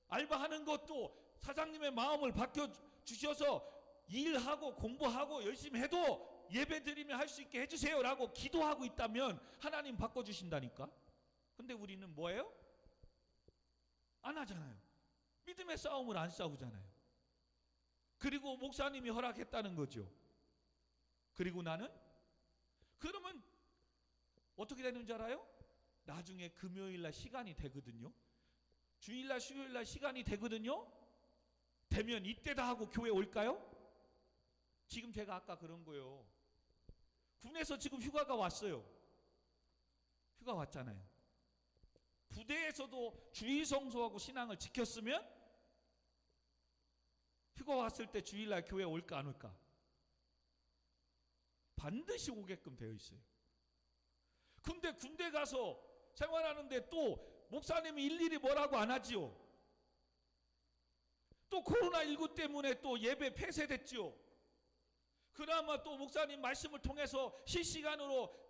알바하는 것도 사장님의 마음을 바뀌어주셔서 일하고 공부하고 열심히 해도 예배 드리며 할 수 있게 해주세요 라고 기도하고 있다면 하나님 바꿔주신다니까. 근데 우리는 뭐예요? 안 하잖아요. 믿음의 싸움을 안 싸우잖아요. 그리고 목사님이 허락했다는 거죠. 그리고 나는? 그러면 어떻게 되는 줄 알아요? 나중에 금요일날 시간이 되거든요. 주일날 수요일날 시간이 되거든요. 되면 이때다 하고 교회 올까요? 지금 제가 아까 그런 거예요. 군에서 지금 휴가가 왔어요. 휴가 왔잖아요. 부대에서도 주일 성수하고 신앙을 지켰으면 휴가 왔을 때 주일날 교회 올까 안 올까? 반드시 오게끔 되어 있어요. 근데 군대 가서 생활하는데 또 목사님이 일일이 뭐라고 안 하지요. 또 코로나19 때문에 또 예배 폐쇄됐지요. 그나마 또 목사님 말씀을 통해서 실시간으로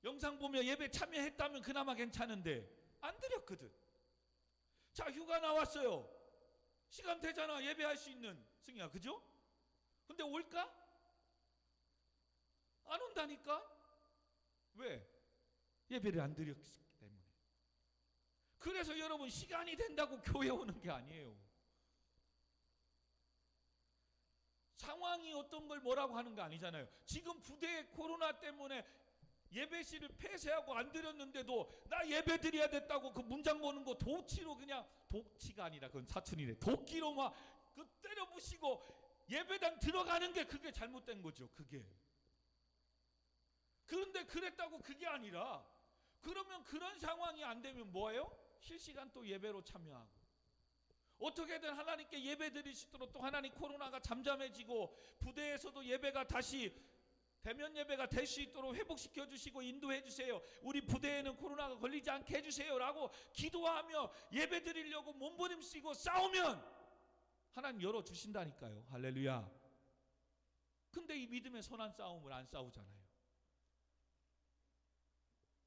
영상 보며 예배 참여했다면 그나마 괜찮은데 안 드렸거든. 자, 휴가 나왔어요. 시간 되잖아, 예배할 수 있는. 승희야, 그죠? 근데 올까? 안 온다니까? 왜? 예배를 안 드렸기 때문에. 그래서 여러분, 시간이 된다고 교회 오는 게 아니에요. 상황이 어떤 걸 뭐라고 하는 거 아니잖아요. 지금 부대 코로나 때문에 예배실을 폐쇄하고 안 드렸는데도 나 예배 드려야 됐다고 그 문장 보는 거 도치로, 그냥 독치가 아니라 그건 사촌이래, 도끼로 막 그 때려 부시고 예배당 들어가는 게 그게 잘못된 거죠. 그게. 그런데 그랬다고 그게 아니라, 그러면 그런 상황이 안 되면 뭐예요? 실시간 또 예배로 참여하고 어떻게든 하나님께 예배 드릴 수 있도록, 또 하나님 코로나가 잠잠해지고 부대에서도 예배가 다시 대면 예배가 될 수 있도록 회복시켜 주시고 인도해 주세요. 우리 부대에는 코로나가 걸리지 않게 해주세요 라고 기도하며 예배 드리려고 몸부림치고 싸우면 하나님 열어주신다니까요. 할렐루야. 근데 이 믿음의 선한 싸움을 안 싸우잖아요.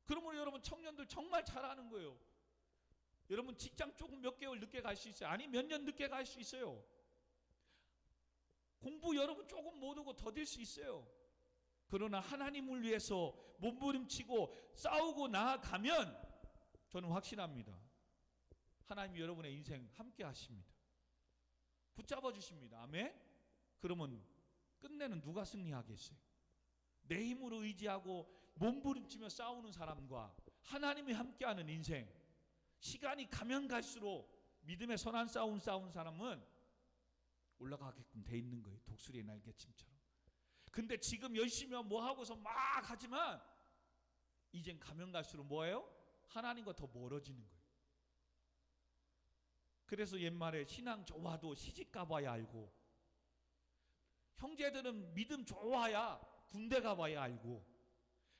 그러므로 여러분, 청년들 정말 잘하는 거예요. 여러분, 직장 조금 몇 개월 늦게 갈 수 있어요. 아니, 몇 년 늦게 갈 수 있어요. 공부 여러분 조금 못 오고 더딜 수 있어요. 그러나 하나님을 위해서 몸부림치고 싸우고 나아가면 저는 확신합니다. 하나님이 여러분의 인생 함께 하십니다. 붙잡아 주십니다. 아멘. 그러면 끝내는 누가 승리하겠어요? 내 힘으로 의지하고 몸부림치며 싸우는 사람과 하나님이 함께하는 인생, 시간이 가면 갈수록 믿음의 선한 싸움 싸운 사람은 올라가게끔 돼 있는 거예요. 독수리의 날개침처럼. 근데 지금 열심히 뭐 하고서 막 하지만 이젠 가면 갈수록 뭐예요? 하나님과 더 멀어지는 거예요. 그래서 옛말에 신앙 좋아도 시집 가봐야 알고, 형제들은 믿음 좋아야 군대 가봐야 알고,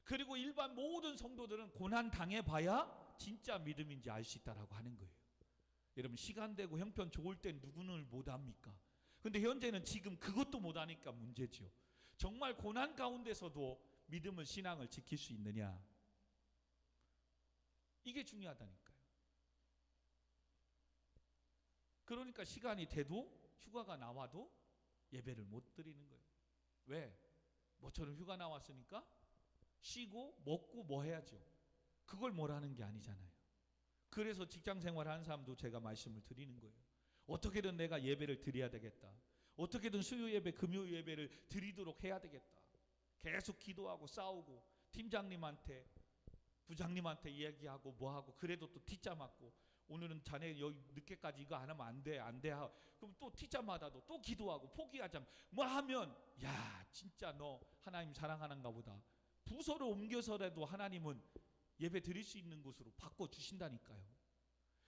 그리고 일반 모든 성도들은 고난 당해봐야 진짜 믿음인지 알 수 있다라고 하는 거예요. 여러분, 시간 되고 형편 좋을 땐 누구는 못합니까? 근데 현재는 지금 그것도 못하니까 문제죠. 정말 고난 가운데서도 믿음을, 신앙을 지킬 수 있느냐, 이게 중요하다니까요. 그러니까 시간이 돼도, 휴가가 나와도 예배를 못 드리는 거예요. 왜? 뭐처럼 휴가 나왔으니까 쉬고 먹고 뭐 해야죠. 그걸 뭐라는 게 아니잖아요. 그래서 직장 생활하는 사람도 제가 말씀을 드리는 거예요. 어떻게든 내가 예배를 드려야 되겠다. 어떻게든 수요 예배, 금요 예배를 드리도록 해야 되겠다. 계속 기도하고 싸우고 팀장님한테, 부장님한테 이야기하고 뭐하고, 그래도 또 T자 맞고, 오늘은 자네 여기 늦게까지 이거 안 하면 안 돼 하고, 그럼 또 T자마다도 또 기도하고 포기하자 뭐 하면, 야 진짜 너 하나님 사랑하는가 보다. 부서를 옮겨서라도 하나님은 예배 드릴 수 있는 곳으로 바꿔주신다니까요.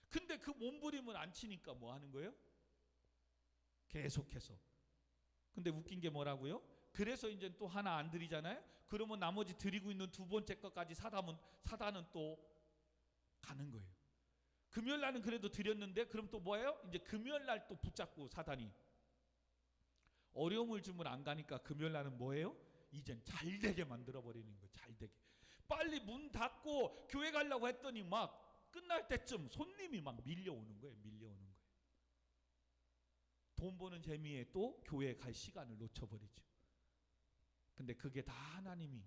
근데 그 몸부림을 안 치니까 뭐 하는 거예요? 계속해서. 근데 웃긴 게 뭐라고요? 그래서 이제 또 하나 안 드리잖아요. 그러면 나머지 드리고 있는 두 번째 것까지 사단은 또 가는 거예요. 금요일 날은 그래도 드렸는데, 그럼 또 뭐예요? 이제 금요일 날 또 붙잡고 사단이 어려움을 주면 안 가니까 금요일 날은 뭐예요? 이젠 잘 되게 만들어 버리는 거예요. 잘 되게. 빨리 문 닫고 교회 가려고 했더니 막 끝날 때쯤 손님이 막 밀려오는 거예요. 밀려오는 거예요. 돈 버는 재미에 또 교회 갈 시간을 놓쳐버리죠. 근데 그게 다 하나님이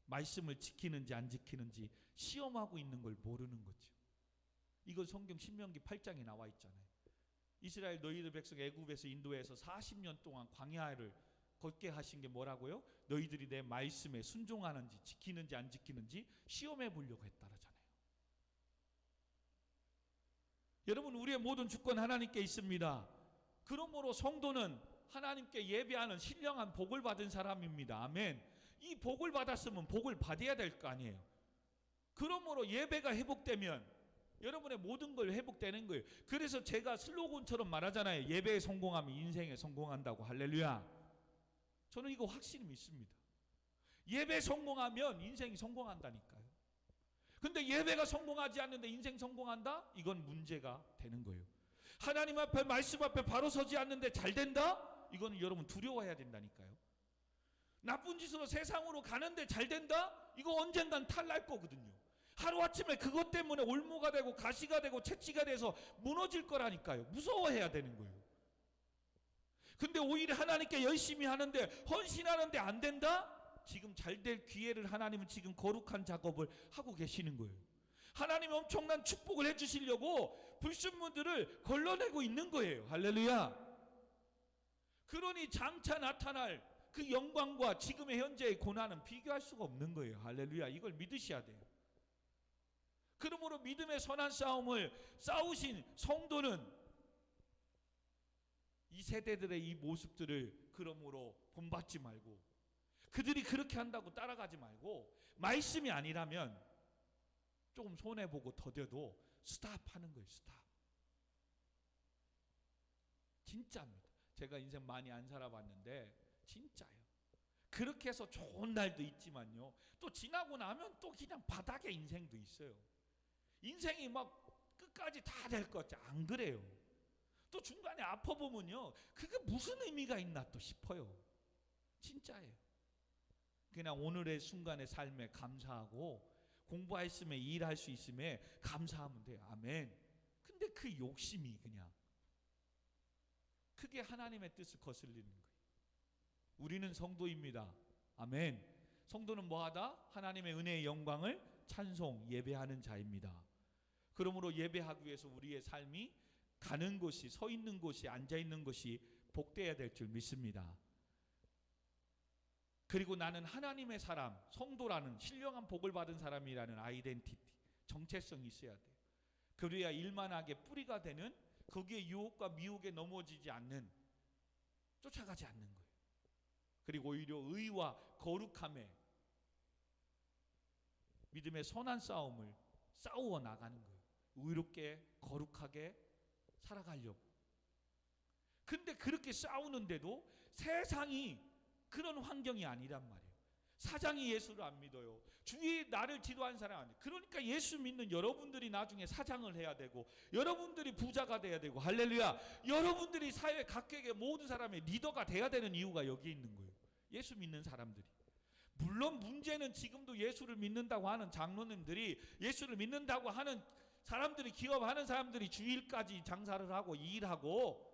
말씀을 지키는지 안 지키는지 시험하고 있는 걸 모르는 거죠. 이건 성경 신명기 8장에 나와 있잖아요. 이스라엘 너희들 백성 애굽에서 인도해서 40년 동안 광야를 걷게 하신 게 뭐라고요? 너희들이 내 말씀에 순종하는지 지키는지 안 지키는지 시험해 보려고 했다라잖아요. 여러분, 우리의 모든 주권 하나님께 있습니다. 그러므로 성도는 하나님께 예배하는 신령한 복을 받은 사람입니다. 아멘. 이 복을 받았으면 복을 받아야 될 거 아니에요. 그러므로 예배가 회복되면 여러분의 모든 걸 회복되는 거예요. 그래서 제가 슬로건처럼 말하잖아요. 예배에 성공하면 인생에 성공한다고. 할렐루야. 저는 이거 확실히 믿습니다. 예배 성공하면 인생이 성공한다니까요. 근데 예배가 성공하지 않는데 인생 성공한다? 이건 문제가 되는 거예요. 하나님 앞에, 말씀 앞에 바로 서지 않는데 잘 된다? 이거는 여러분 두려워해야 된다니까요. 나쁜 짓으로 세상으로 가는데 잘 된다? 이거 언젠간 탈날 거거든요. 하루아침에 그것 때문에 올무가 되고 가시가 되고 채취가 돼서 무너질 거라니까요. 무서워해야 되는 거예요. 근데 오히려 하나님께 열심히 하는데, 헌신하는데 안 된다? 지금 잘 될 기회를 하나님은 지금 거룩한 작업을 하고 계시는 거예요. 하나님이 엄청난 축복을 해주시려고 불순물들을 걸러내고 있는 거예요. 할렐루야. 그러니 장차 나타날 그 영광과 지금의 현재의 고난은 비교할 수가 없는 거예요. 할렐루야. 이걸 믿으셔야 돼요. 그러므로 믿음의 선한 싸움을 싸우신 성도는 이 세대들의 이 모습들을 그러므로 본받지 말고, 그들이 그렇게 한다고 따라가지 말고, 말씀이 아니라면 조금 손해보고 더뎌도 스탑하는 거예요. 스탑. 진짜입니다. 제가 인생 많이 안 살아봤는데 진짜예요. 그렇게 해서 좋은 날도 있지만요, 또 지나고 나면 또 그냥 바닥의 인생도 있어요. 인생이 막 끝까지 다 될 것 같지 안 그래요. 또 중간에 아파보면요, 그게 무슨 의미가 있나 또 싶어요. 진짜예요. 그냥 오늘의 순간의 삶에 감사하고, 공부했음에 일할 수 있음에 감사하면 돼요. 아멘. 근데 그 욕심이 그냥, 그게 하나님의 뜻을 거슬리는 거예요. 우리는 성도입니다. 아멘. 성도는 뭐하다? 하나님의 은혜의 영광을 찬송, 예배하는 자입니다. 그러므로 예배하기 위해서 우리의 삶이 가는 곳이, 서 있는 곳이, 앉아 있는 것이 복되어야 될 줄 믿습니다. 그리고 나는 하나님의 사람, 성도라는 신령한 복을 받은 사람이라는 아이덴티티, 정체성이 있어야 돼요. 그래야 일만하게 뿌리가 되는, 거기에 유혹과 미혹에 넘어지지 않는 쫓아가지 않는 거예요. 그리고 오히려 의와 거룩함에 믿음의 선한 싸움을 싸워 나가는 거예요. 의롭게 거룩하게 살아가려고. 근데 그렇게 싸우는데도 세상이 그런 환경이 아니란 말이에요. 사장이 예수를 안 믿어요. 주위 나를 지도하는 사람 아니에요. 그러니까 예수 믿는 여러분들이 나중에 사장을 해야 되고, 여러분들이 부자가 돼야 되고, 할렐루야, 여러분들이 사회 각국의 모든 사람의 리더가 돼야 되는 이유가 여기 있는 거예요. 예수 믿는 사람들이. 물론 문제는 지금도 예수를 믿는다고 하는 장로님들이, 예수를 믿는다고 하는 사람들이, 기업하는 사람들이 주일까지 장사를 하고 일하고,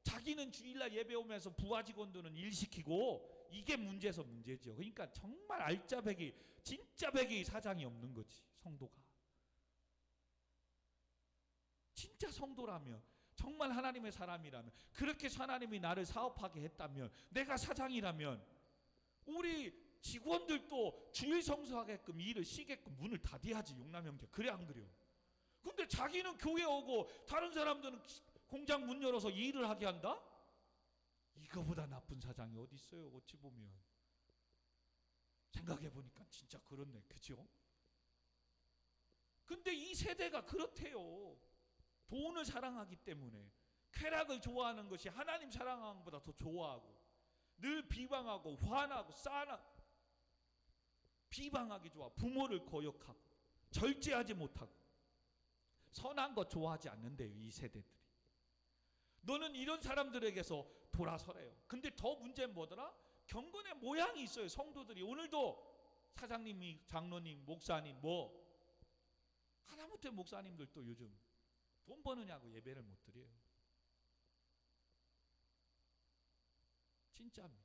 자기는 주일날 예배 오면서 부하 직원들은 일 시키고, 이게 문제에서 문제죠. 그러니까 정말 알짜배기, 진짜 배기 사장이 없는 거지, 성도가. 진짜 성도라면, 정말 하나님의 사람이라면, 그렇게 하나님이 나를 사업하게 했다면, 내가 사장이라면 우리 직원들도 주일 성수하게끔 일을 쉬게끔 문을 닫아야지, 용남형제. 그래 안 그래요? 근데 자기는 교회 오고 다른 사람들은 공장 문 열어서 일을 하게 한다? 이거보다 나쁜 사장이 어디 있어요? 어찌 보면. 생각해 보니까 진짜 그렇네, 그죠? 근데 이 세대가 그렇대요. 돈을 사랑하기 때문에, 쾌락을 좋아하는 것이 하나님 사랑하는 것보다 더 좋아하고, 늘 비방하고 화나고 싸나, 비방하기 좋아. 부모를 거역하고 절제하지 못하고 선한 것 좋아하지 않는데요, 이 세대들이. 너는 이런 사람들에게서 돌아서래요. 근데 더 문제는 뭐더라? 경건의 모양이 있어요. 성도들이 오늘도 사장님이, 장로님, 목사님, 하다못해 목사님들도 요즘 돈 버느냐고 예배를 못 드려요. 진짜입니다.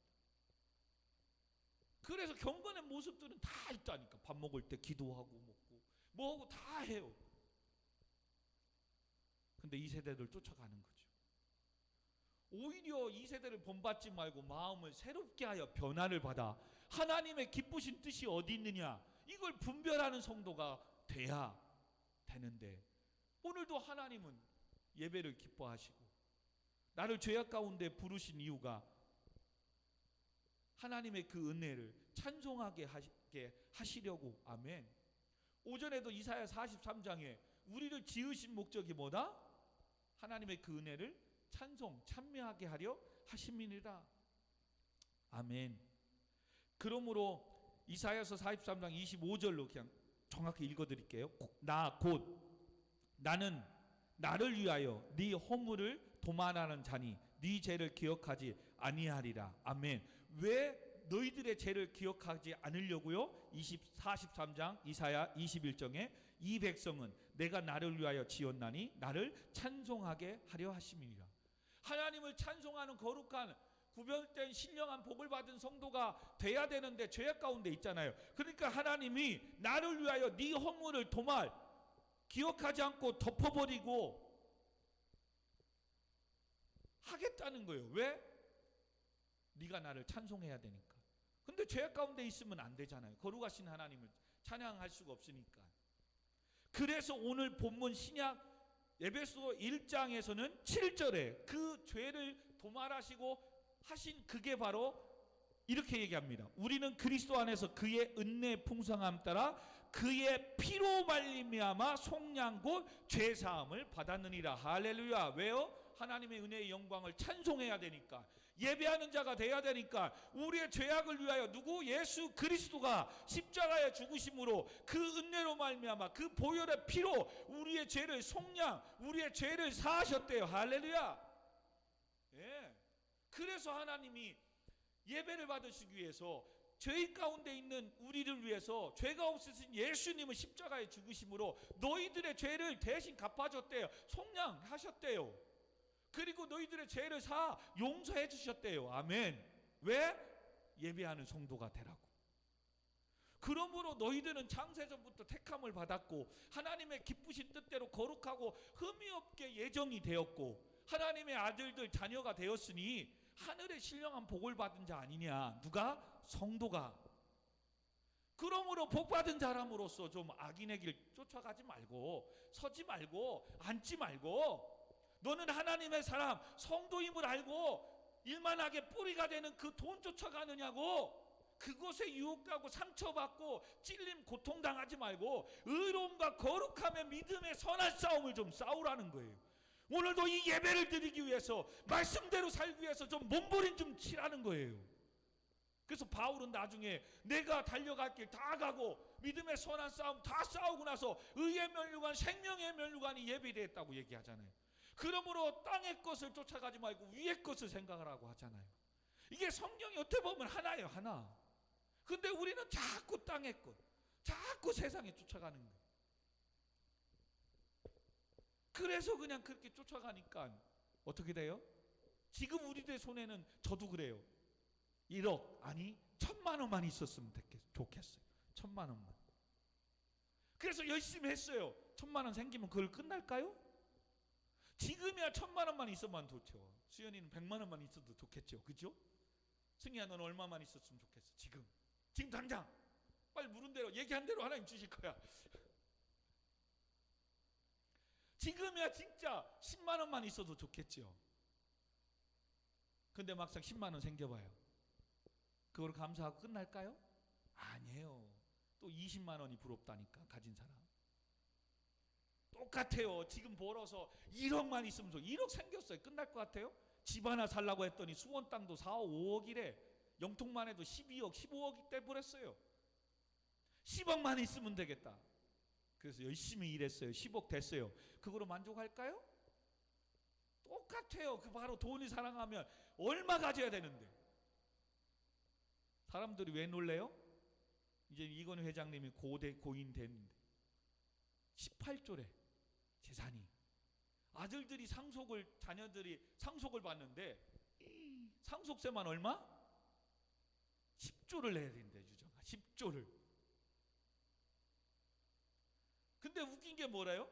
그래서 경건의 모습들은 다 있다니까. 밥 먹을 때 기도하고 먹고 뭐하고 다 해요. 근데 이 세대들 쫓아가는 거죠. 오히려 이 세대를 본받지 말고 마음을 새롭게 하여 변화를 받아 하나님의 기쁘신 뜻이 어디 있느냐, 이걸 분별하는 성도가 돼야 되는데, 오늘도 하나님은 예배를 기뻐하시고 나를 죄악 가운데 부르신 이유가 하나님의 그 은혜를 찬송하게 하시려고. 아멘. 오전에도 이사야 43장에 우리를 지으신 목적이 뭐다? 하나님의 그 은혜를 찬송, 찬미하게 하려 하심이니라. 아멘. 그러므로 이사야서 43장 25절로 그냥 정확히 읽어드릴게요. 나는 나를 위하여 네 허물을 도말하는 자니 네 죄를 기억하지 아니하리라. 아멘. 왜 너희들의 죄를 기억하지 않으려고요? 43장 이사야 21장에 이 백성은 내가 나를 위하여 지었나니 나를 찬송하게 하려 하심이니라. 하나님을 찬송하는 거룩한 구별된 신령한 복을 받은 성도가 돼야 되는데 죄악 가운데 있잖아요. 그러니까 하나님이 나를 위하여 네 허물을 도말 기억하지 않고 덮어버리고 하겠다는 거예요. 왜? 네가 나를 찬송해야 되니까. 근데 죄악 가운데 있으면 안 되잖아요. 거룩하신 하나님을 찬양할 수가 없으니까. 그래서 오늘 본문 신약 에베소 1장에서는 7절에 그 죄를 도말하시고 하신 그게 바로 이렇게 얘기합니다. 우리는 그리스도 안에서 그의 은혜의 풍성함 따라 그의 피로 말미암아 속량 곧 죄사함을 받았느니라. 할렐루야. 왜요? 하나님의 은혜의 영광을 찬송해야 되니까, 예배하는 자가 돼야 되니까, 우리의 죄악을 위하여 누구? 예수 그리스도가 십자가에 죽으심으로 그 은혜로 말미암아 그 보혈의 피로 우리의 죄를 속량, 우리의 죄를 사하셨대요. 할렐루야. 예. 그래서 하나님이 예배를 받으시기 위해서 죄인 가운데 있는 우리를 위해서 죄가 없으신 예수님을 십자가에 죽으심으로 너희들의 죄를 대신 갚아줬대요. 속량하셨대요. 그리고 너희들의 죄를 용서해 주셨대요. 아멘. 왜? 예배하는 성도가 되라고. 그러므로 너희들은 창세전부터 택함을 받았고 하나님의 기쁘신 뜻대로 거룩하고 흠이 없게 예정이 되었고 하나님의 아들들 자녀가 되었으니 하늘의 신령한 복을 받은 자 아니냐. 누가? 성도가. 그러므로 복받은 사람으로서 좀 악인의 길 쫓아가지 말고, 서지 말고, 앉지 말고, 너는 하나님의 사람, 성도임을 알고 일만하게 뿌리가 되는 그 돈 쫓아가느냐고. 그것에 유혹하고 상처받고 찔림 고통당하지 말고 의로움과 거룩함의 믿음의 선한 싸움을 좀 싸우라는 거예요. 오늘도 이 예배를 드리기 위해서 말씀대로 살기 위해서 좀 몸부림 좀 치라는 거예요. 그래서 바울은 나중에 내가 달려갈 길 다 가고 믿음의 선한 싸움 다 싸우고 나서 의의 면류관 생명의 면류관이 예비되었다고 얘기하잖아요. 그러므로 땅의 것을 쫓아가지 말고 위의 것을 생각하라고 하잖아요. 이게 성경이 어떻게 보면 하나예요, 하나. 근데 우리는 자꾸 땅의 것, 자꾸 세상에 쫓아가는 거예요. 그래서 그냥 그렇게 쫓아가니까 어떻게 돼요? 지금 우리들 손에는 저도 그래요. 1억 아니 1,000만 원만 있었으면 좋겠어요. 1,000만 원만. 그래서 열심히 했어요. 1,000만 원 생기면 그걸 끝날까요? 지금이야 1,000만 원만 있으면 좋죠. 수연이는 100만 원만 있어도 좋겠죠. 그죠? 승희야 넌 얼마만 있었으면 좋겠어. 지금 당장 빨리 물은 대로 얘기한 대로 하나님 주실 거야. 지금이야 진짜 10만 원만 있어도 좋겠죠. 근데 막상 10만 원 생겨봐요. 그걸 감사하고 끝날까요? 아니에요. 또 20만 원이 부럽다니까 가진 사람. 똑같아요. 지금 벌어서 1억만 있으면 1억 생겼어요. 끝날 것 같아요? 집 하나 살라고 했더니 수원 땅도 4억 5억이래. 영통만 해도 12억 15억이 떼버렸어요. 10억만 있으면 되겠다. 그래서 열심히 일했어요. 10억 됐어요. 그거로 만족할까요? 똑같아요. 그 바로 돈이 사랑하면 얼마 가져야 되는데. 사람들이 왜 놀래요? 이제 이건희 회장님이 고인 됐는데 18조래 재산이. 아들들이 자녀들이 상속을 받는데 상속세만 얼마? 10조를 내야 된대. 유정아 10조를. 근데 웃긴 게 뭐래요?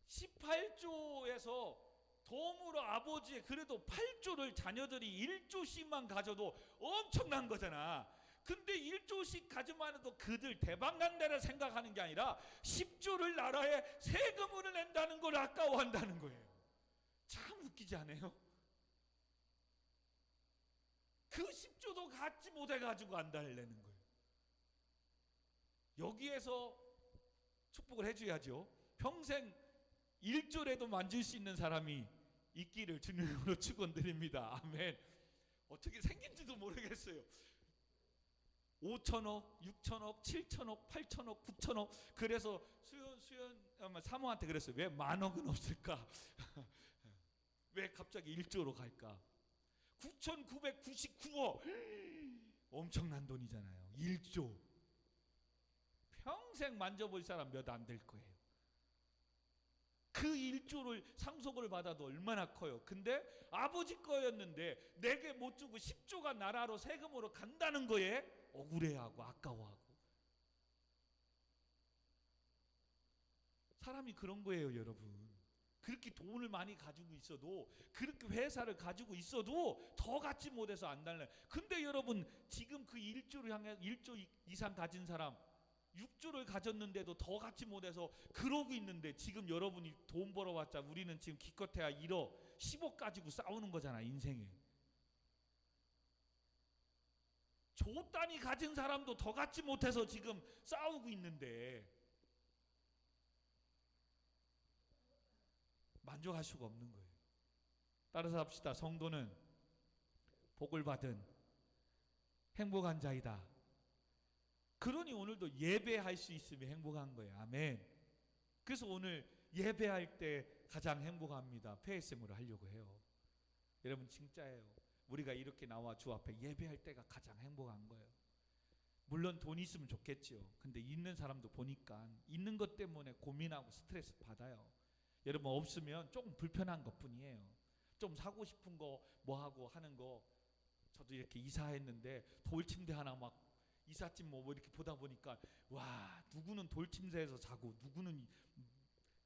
18조에서 덤으로 아버지의 그래도 8조를 자녀들이 1조씩만 가져도 엄청난 거잖아. 근데 1조씩 가지만 해도 그들 대박난다를 생각하는 게 아니라 10조를 나라에 세금을 낸다는 걸 아까워한다는 거예요. 참 웃기지 않아요? 그 10조도 갖지 못해가지고 안 달래는 거예요. 여기에서 축복을 해줘야죠. 평생 1조라도 만질 수 있는 사람이 있기를 주님으로 축원드립니다. 아멘. 어떻게 생긴지도 모르겠어요. 5천억, 6천억, 7천억, 8천억, 9천억. 그래서 수연 사모한테 그랬어요. 왜 10,000억은 없을까? 왜 갑자기 1조로 갈까? 9,999억. 엄청난 돈이잖아요. 1조. 평생 만져볼 사람 몇 안 될 거예요. 그 1조를 상속을 받아도 얼마나 커요. 근데 아버지 거였는데 내게 못 주고 10조가 나라로 세금으로 간다는 거에 억울해하고 아까워하고. 사람이 그런 거예요, 여러분. 그렇게 돈을 많이 가지고 있어도, 그렇게 회사를 가지고 있어도 더 갖지 못해서 안 달래. 근데 여러분 지금 그 1조를 향해 1조 이상 가진 사람 6조를 가졌는데도 더 갖지 못해서 그러고 있는데, 지금 여러분이 돈 벌어왔자 우리는 지금 기껏해야 1억 10억 가지고 싸우는 거잖아, 인생에. 조 단위 가진 사람도 더 갖지 못해서 지금 싸우고 있는데 만족할 수가 없는 거예요. 따라서 합시다. 성도는 복을 받은 행복한 자이다. 그러니 오늘도 예배할 수 있으면 행복한 거예요. 아멘. 그래서 오늘 예배할 때 가장 행복합니다. PSM으로 하려고 해요. 여러분 진짜예요. 우리가 이렇게 나와 주 앞에 예배할 때가 가장 행복한 거예요. 물론 돈이 있으면 좋겠죠. 근데 있는 사람도 보니까 있는 것 때문에 고민하고 스트레스 받아요. 여러분 없으면 조금 불편한 것뿐이에요. 좀 사고 싶은 거 뭐하고 하는 거. 저도 이렇게 이사했는데 돌침대 하나 막 이삿짐 뭐 이렇게 보다 보니까 와, 누구는 돌침대에서 자고 누구는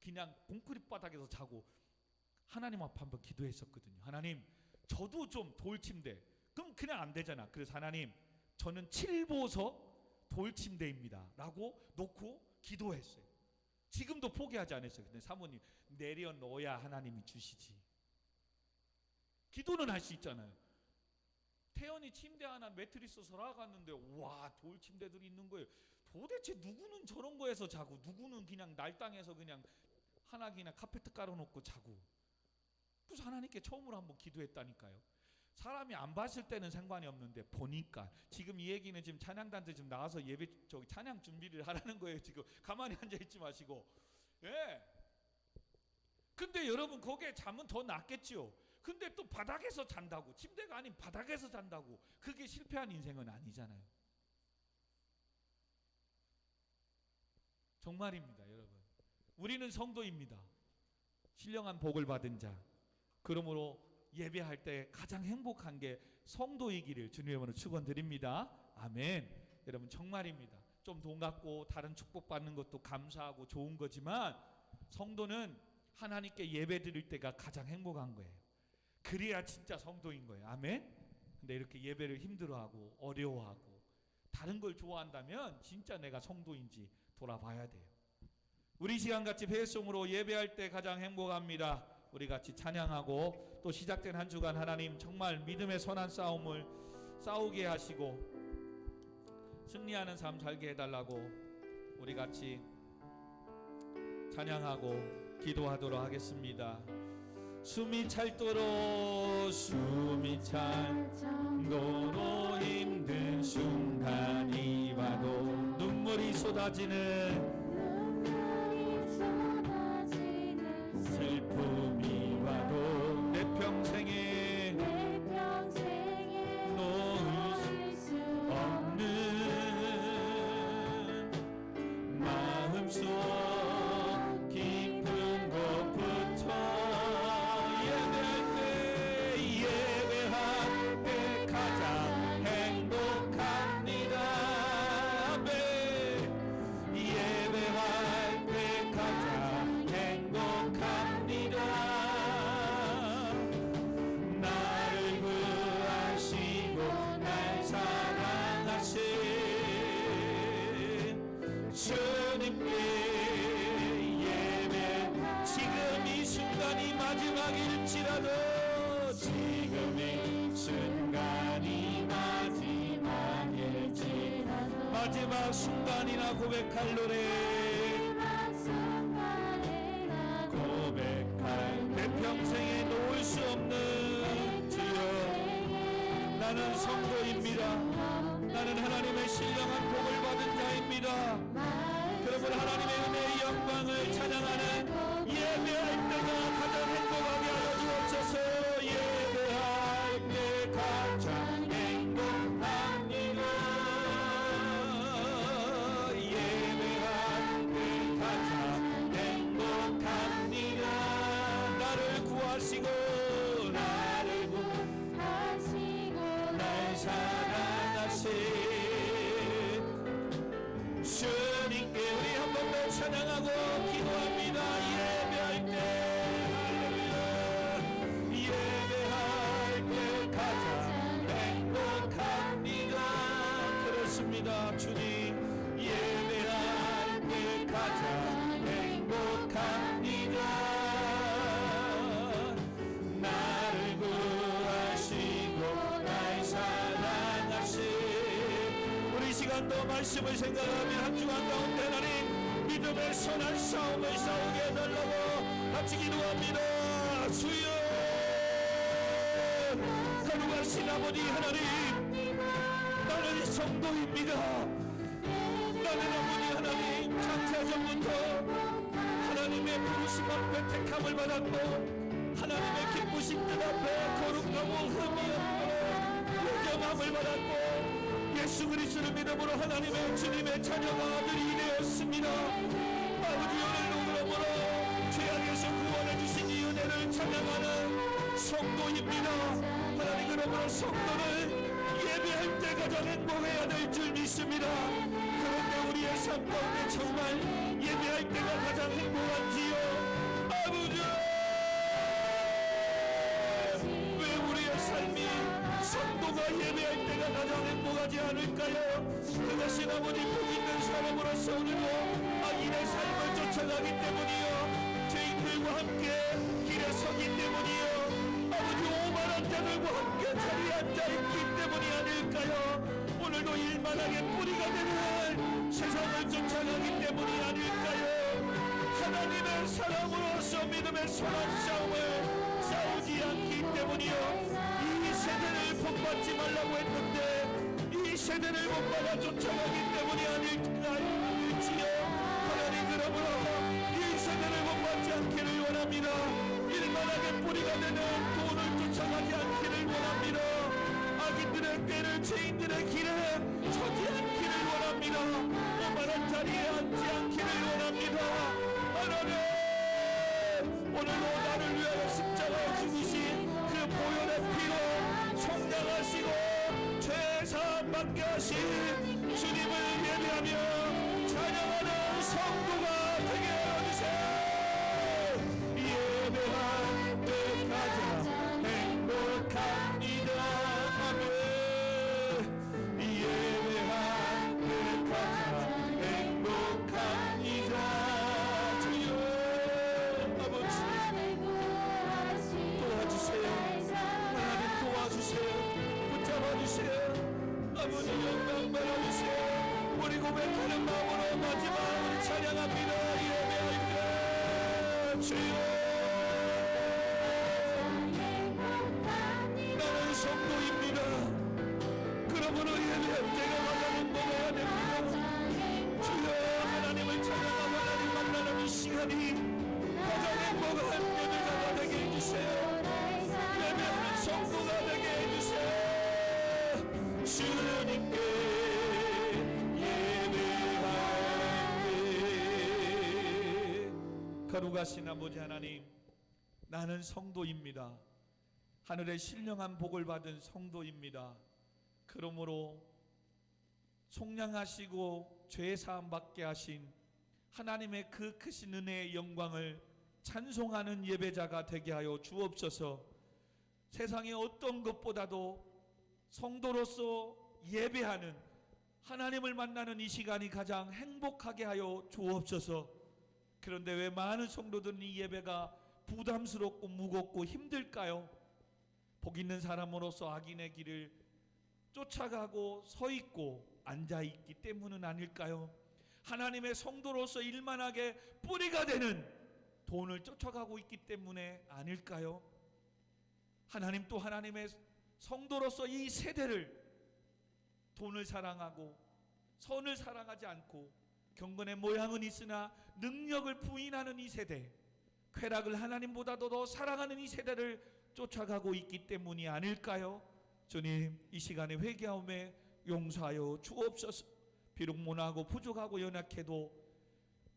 그냥 콘크리트 바닥에서 자고 하나님 앞에 한번 기도했었거든요. 하나님, 저도 좀 돌침대. 그럼 그냥 안 되잖아. 그래서 하나님, 저는 7보석 돌침대입니다 라고 놓고 기도했어요. 지금도 포기하지 않았어요. 근데 사모님, 내려놓아야 하나님이 주시지. 기도는 할 수 있잖아요. 태연이 침대 하나 매트리스 사러 갔는데 와, 돌 침대들이 있는 거예요. 도대체 누구는 저런 거에서 자고, 누구는 그냥 날땅에서 그냥 하나 그냥 카페트 깔아놓고 자고. 그래서 하나님께 처음으로 한번 기도했다니까요. 사람이 안 봤을 때는 상관이 없는데 보니까, 지금 이 얘기는 지금 찬양단들 지금 나와서 예배 찬양 준비를 하라는 거예요. 지금 가만히 앉아 있지 마시고. 예. 근데 여러분, 거기에 자면 더 낫겠지요. 근데 또 바닥에서 잔다고, 침대가 아닌 바닥에서 잔다고, 그게 실패한 인생은 아니잖아요. 정말입니다, 여러분. 우리는 성도입니다. 신령한 복을 받은 자. 그러므로 예배할 때 가장 행복한 게 성도이기를 주님의 이름으로 축원드립니다. 아멘. 여러분, 정말입니다. 좀 돈 갖고 다른 축복받는 것도 감사하고 좋은 거지만, 성도는 하나님께 예배 드릴 때가 가장 행복한 거예요. 그래야 진짜 성도인 거예요. 아멘. 근데 이렇게 예배를 힘들어하고 어려워하고 다른 걸 좋아한다면 진짜 내가 성도인지 돌아봐야 돼요. 우리 시간같이 회송으로 예배할 때 가장 행복합니다. 우리 같이 찬양하고, 또 시작된 한 주간 하나님 정말 믿음의 선한 싸움을 싸우게 하시고 승리하는 삶 살게 해달라고 우리 같이 찬양하고 기도하도록 하겠습니다. 숨이 찰도록 힘든 순간이 와도, 눈물이 쏟아지는 슬픔이 와도 내 평생에 놓을 수 없는 마음속 깊은 곳부터 예배할 때 가장 행복합니다. 예배할 때 가장 행복합니다. 나를 구하시고 날 사랑하신 주님께 예배. 지금 이 순간이 마지막일지라도, 지금 이 순간이 마지막일지라도, 마지막 순간이나 고백할 노래, 고백할 내 평생에 놓을 수 없는 주여, 나는 성도입니다. 나는 하나님의 신령한 복을 받은 자입니다. 그러므로 하나님의 은혜의 영광을 찬양하는 예배할 때가 가장 행복하게 하여 주옵소서. 예배할 때 가장 행복합니다. 예배할 때 가장 행복합니다. 나를 구하시고 날 사랑하신 주님께 우리 한 번 더 찬양하고 기도합니다. 예배할 때, 할렐루야. 예배할 때 가장 행복합니다. 그렇습니다, 주님. 예배할 때 가장 행복합니다. 나를 구하시고 날 사랑하신, 우리 시간도 말씀을 생각하며 한 주간 가운데 하나님 믿음의 선한 싸움을 싸우게 해달라고 같이 기도합니다. 주여, 거룩하신 아버지 하나님, 나는 성도입니다. 나는 아버지 하나님, 창세전부터 하나님의 부르심 앞에 택함을 받았고, 하나님의 기쁘신 뜻 앞에 거룩하고 흠이 없고 요정함을 받았고, 예수 그리스도를 믿음으로 하나님의 주님의 자녀가 아들이 되었습니다. 아버지, 오늘도 그러므로 죄악에서 구원해 주신 이 은혜를 찬양하는 성도입니다. 하나님, 그러므로 성도는 예배할 때 가장 행복해야 될 줄 믿습니다. 그런데 우리의 삶 가운데 정말 예배할 때가 가장 행복한지요? 아버지, 왜 우리의 삶이 성도가 예배할 때가 가장 행복하지 않을까요? 그것은 아버지 복 있는 사람으로서 오늘도 악인의 삶을 쫓아가기 때문이요, 죄인들과 함께 길에 서기 때문이요. 아버지 오만한 자들과 함께 자리에 앉아있기 때문이 아닐까요? 오늘도 일만하게 뿌리가 되는 세상을 쫓아가기 때문이 아닐까요? 하나님의 사랑으로서 믿음의 선한 싸움을 싸우지 않기 때문이요. 이 세대를 본받지 말라고 했는데 이 세대를 본받아 쫓아가기 때문이 아닐지요. 하나님, 그러므로 이 세대를 본받지 않기를 원합니다. 일만하게 뿌리가 되는 돈을 쫓아가지 않기를 원합니다. 악인들의 꾀를 죄인들의 길에 서지 않기를 원합니다. 오만한 자리에 앉지 않기를 원합니다. 하나님, 오늘도 나를 위하여 십자가에 죽으신 그 보혈의 피로 속량하시고 죄사함 받게 하신 주님을 예배하며 찬양하는 성도가 되게 해주세요. 예배할 때 가장 행복합니다. 아멘. 예배할 때 가장 행복합니다. 주여 아버지 도와주세요. 하나님 도와주세요. 붙잡아주세요. 아버지 영광 받아주세요. 우리 고백하는 마음으로 마지막 우리 찬양합니다. 예배할 때 주여, 나는 성도입니다. 그러므로 예배할 때가 가장 행복해야 됩니다. 주여, 하나님을 찬양하고 하나님 만나는 이 시간이 가장 행복한 예배자가 되게 해주세요. 예배하는 성도가 되게 해주세요. 주님께 예배할 때 거룩하신 아버지 하나님, 나는 성도입니다. 하늘의 신령한 복을 받은 성도입니다. 그러므로 속량하시고 죄 사함 받게 하신 하나님의 그 크신 은혜의 영광을 찬송하는 예배자가 되게 하여 주옵소서. 세상의 어떤 것보다도 성도로서 예배하는, 하나님을 만나는 이 시간이 가장 행복하게 하여 주옵소서. 그런데 왜 많은 성도들은 이 예배가 부담스럽고 무겁고 힘들까요? 복 있는 사람으로서 악인의 길을 쫓아가고 서 있고 앉아 있기 때문은 아닐까요? 하나님의 성도로서 일만하게 뿌리가 되는 돈을 쫓아가고 있기 때문에 아닐까요? 하나님 또 하나님의 성도로서 이 세대를 돈을 사랑하고 선을 사랑하지 않고 경건의 모양은 있으나 능력을 부인하는 이 세대, 쾌락을 하나님보다도 더 사랑하는 이 세대를 쫓아가고 있기 때문이 아닐까요? 주님, 이 시간에 회개하오매 용서하여 주옵소서. 비록 모나하고 부족하고 연약해도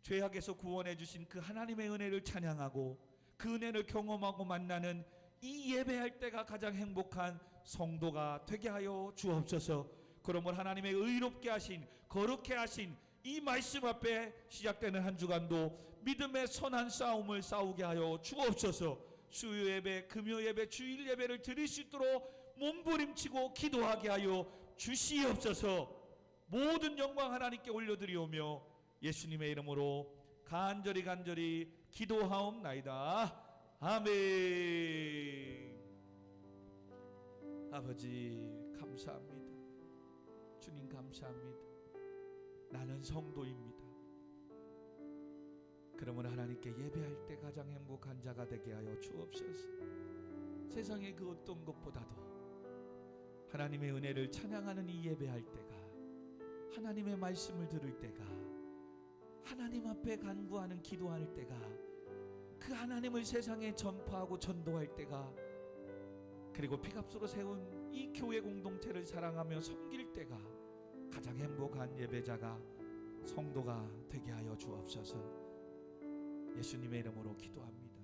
죄악에서 구원해 주신 그 하나님의 은혜를 찬양하고 그 은혜를 경험하고 만나는 이 예배할 때가 가장 행복한 성도가 되게 하여 주옵소서. 그러므로 하나님의 의롭게 하신, 거룩해 하신 이 말씀 앞에 시작되는 한 주간도 믿음의 선한 싸움을 싸우게 하여 주옵소서. 수요 예배, 금요 예배, 주일 예배를 드릴 수 있도록 몸부림치고 기도하게 하여 주시옵소서. 모든 영광 하나님께 올려드리오며 예수님의 이름으로 간절히 기도하옵나이다. 아멘. 아버지 감사합니다. 주님 감사합니다. 나는 성도입니다. 그러면 하나님께 예배할 때 가장 행복한 자가 되게 하여 주옵소서. 세상의 그 어떤 것보다도 하나님의 은혜를 찬양하는 이 예배할 때가, 하나님의 말씀을 들을 때가, 하나님 앞에 간구하는 기도할 때가, 그 하나님을 세상에 전파하고 전도할 때가, 그리고 피값으로 세운 이 교회 공동체를 사랑하며 섬길 때가 가장 행복한 예배자가, 성도가 되게 하여 주옵소서. 예수님의 이름으로 기도합니다.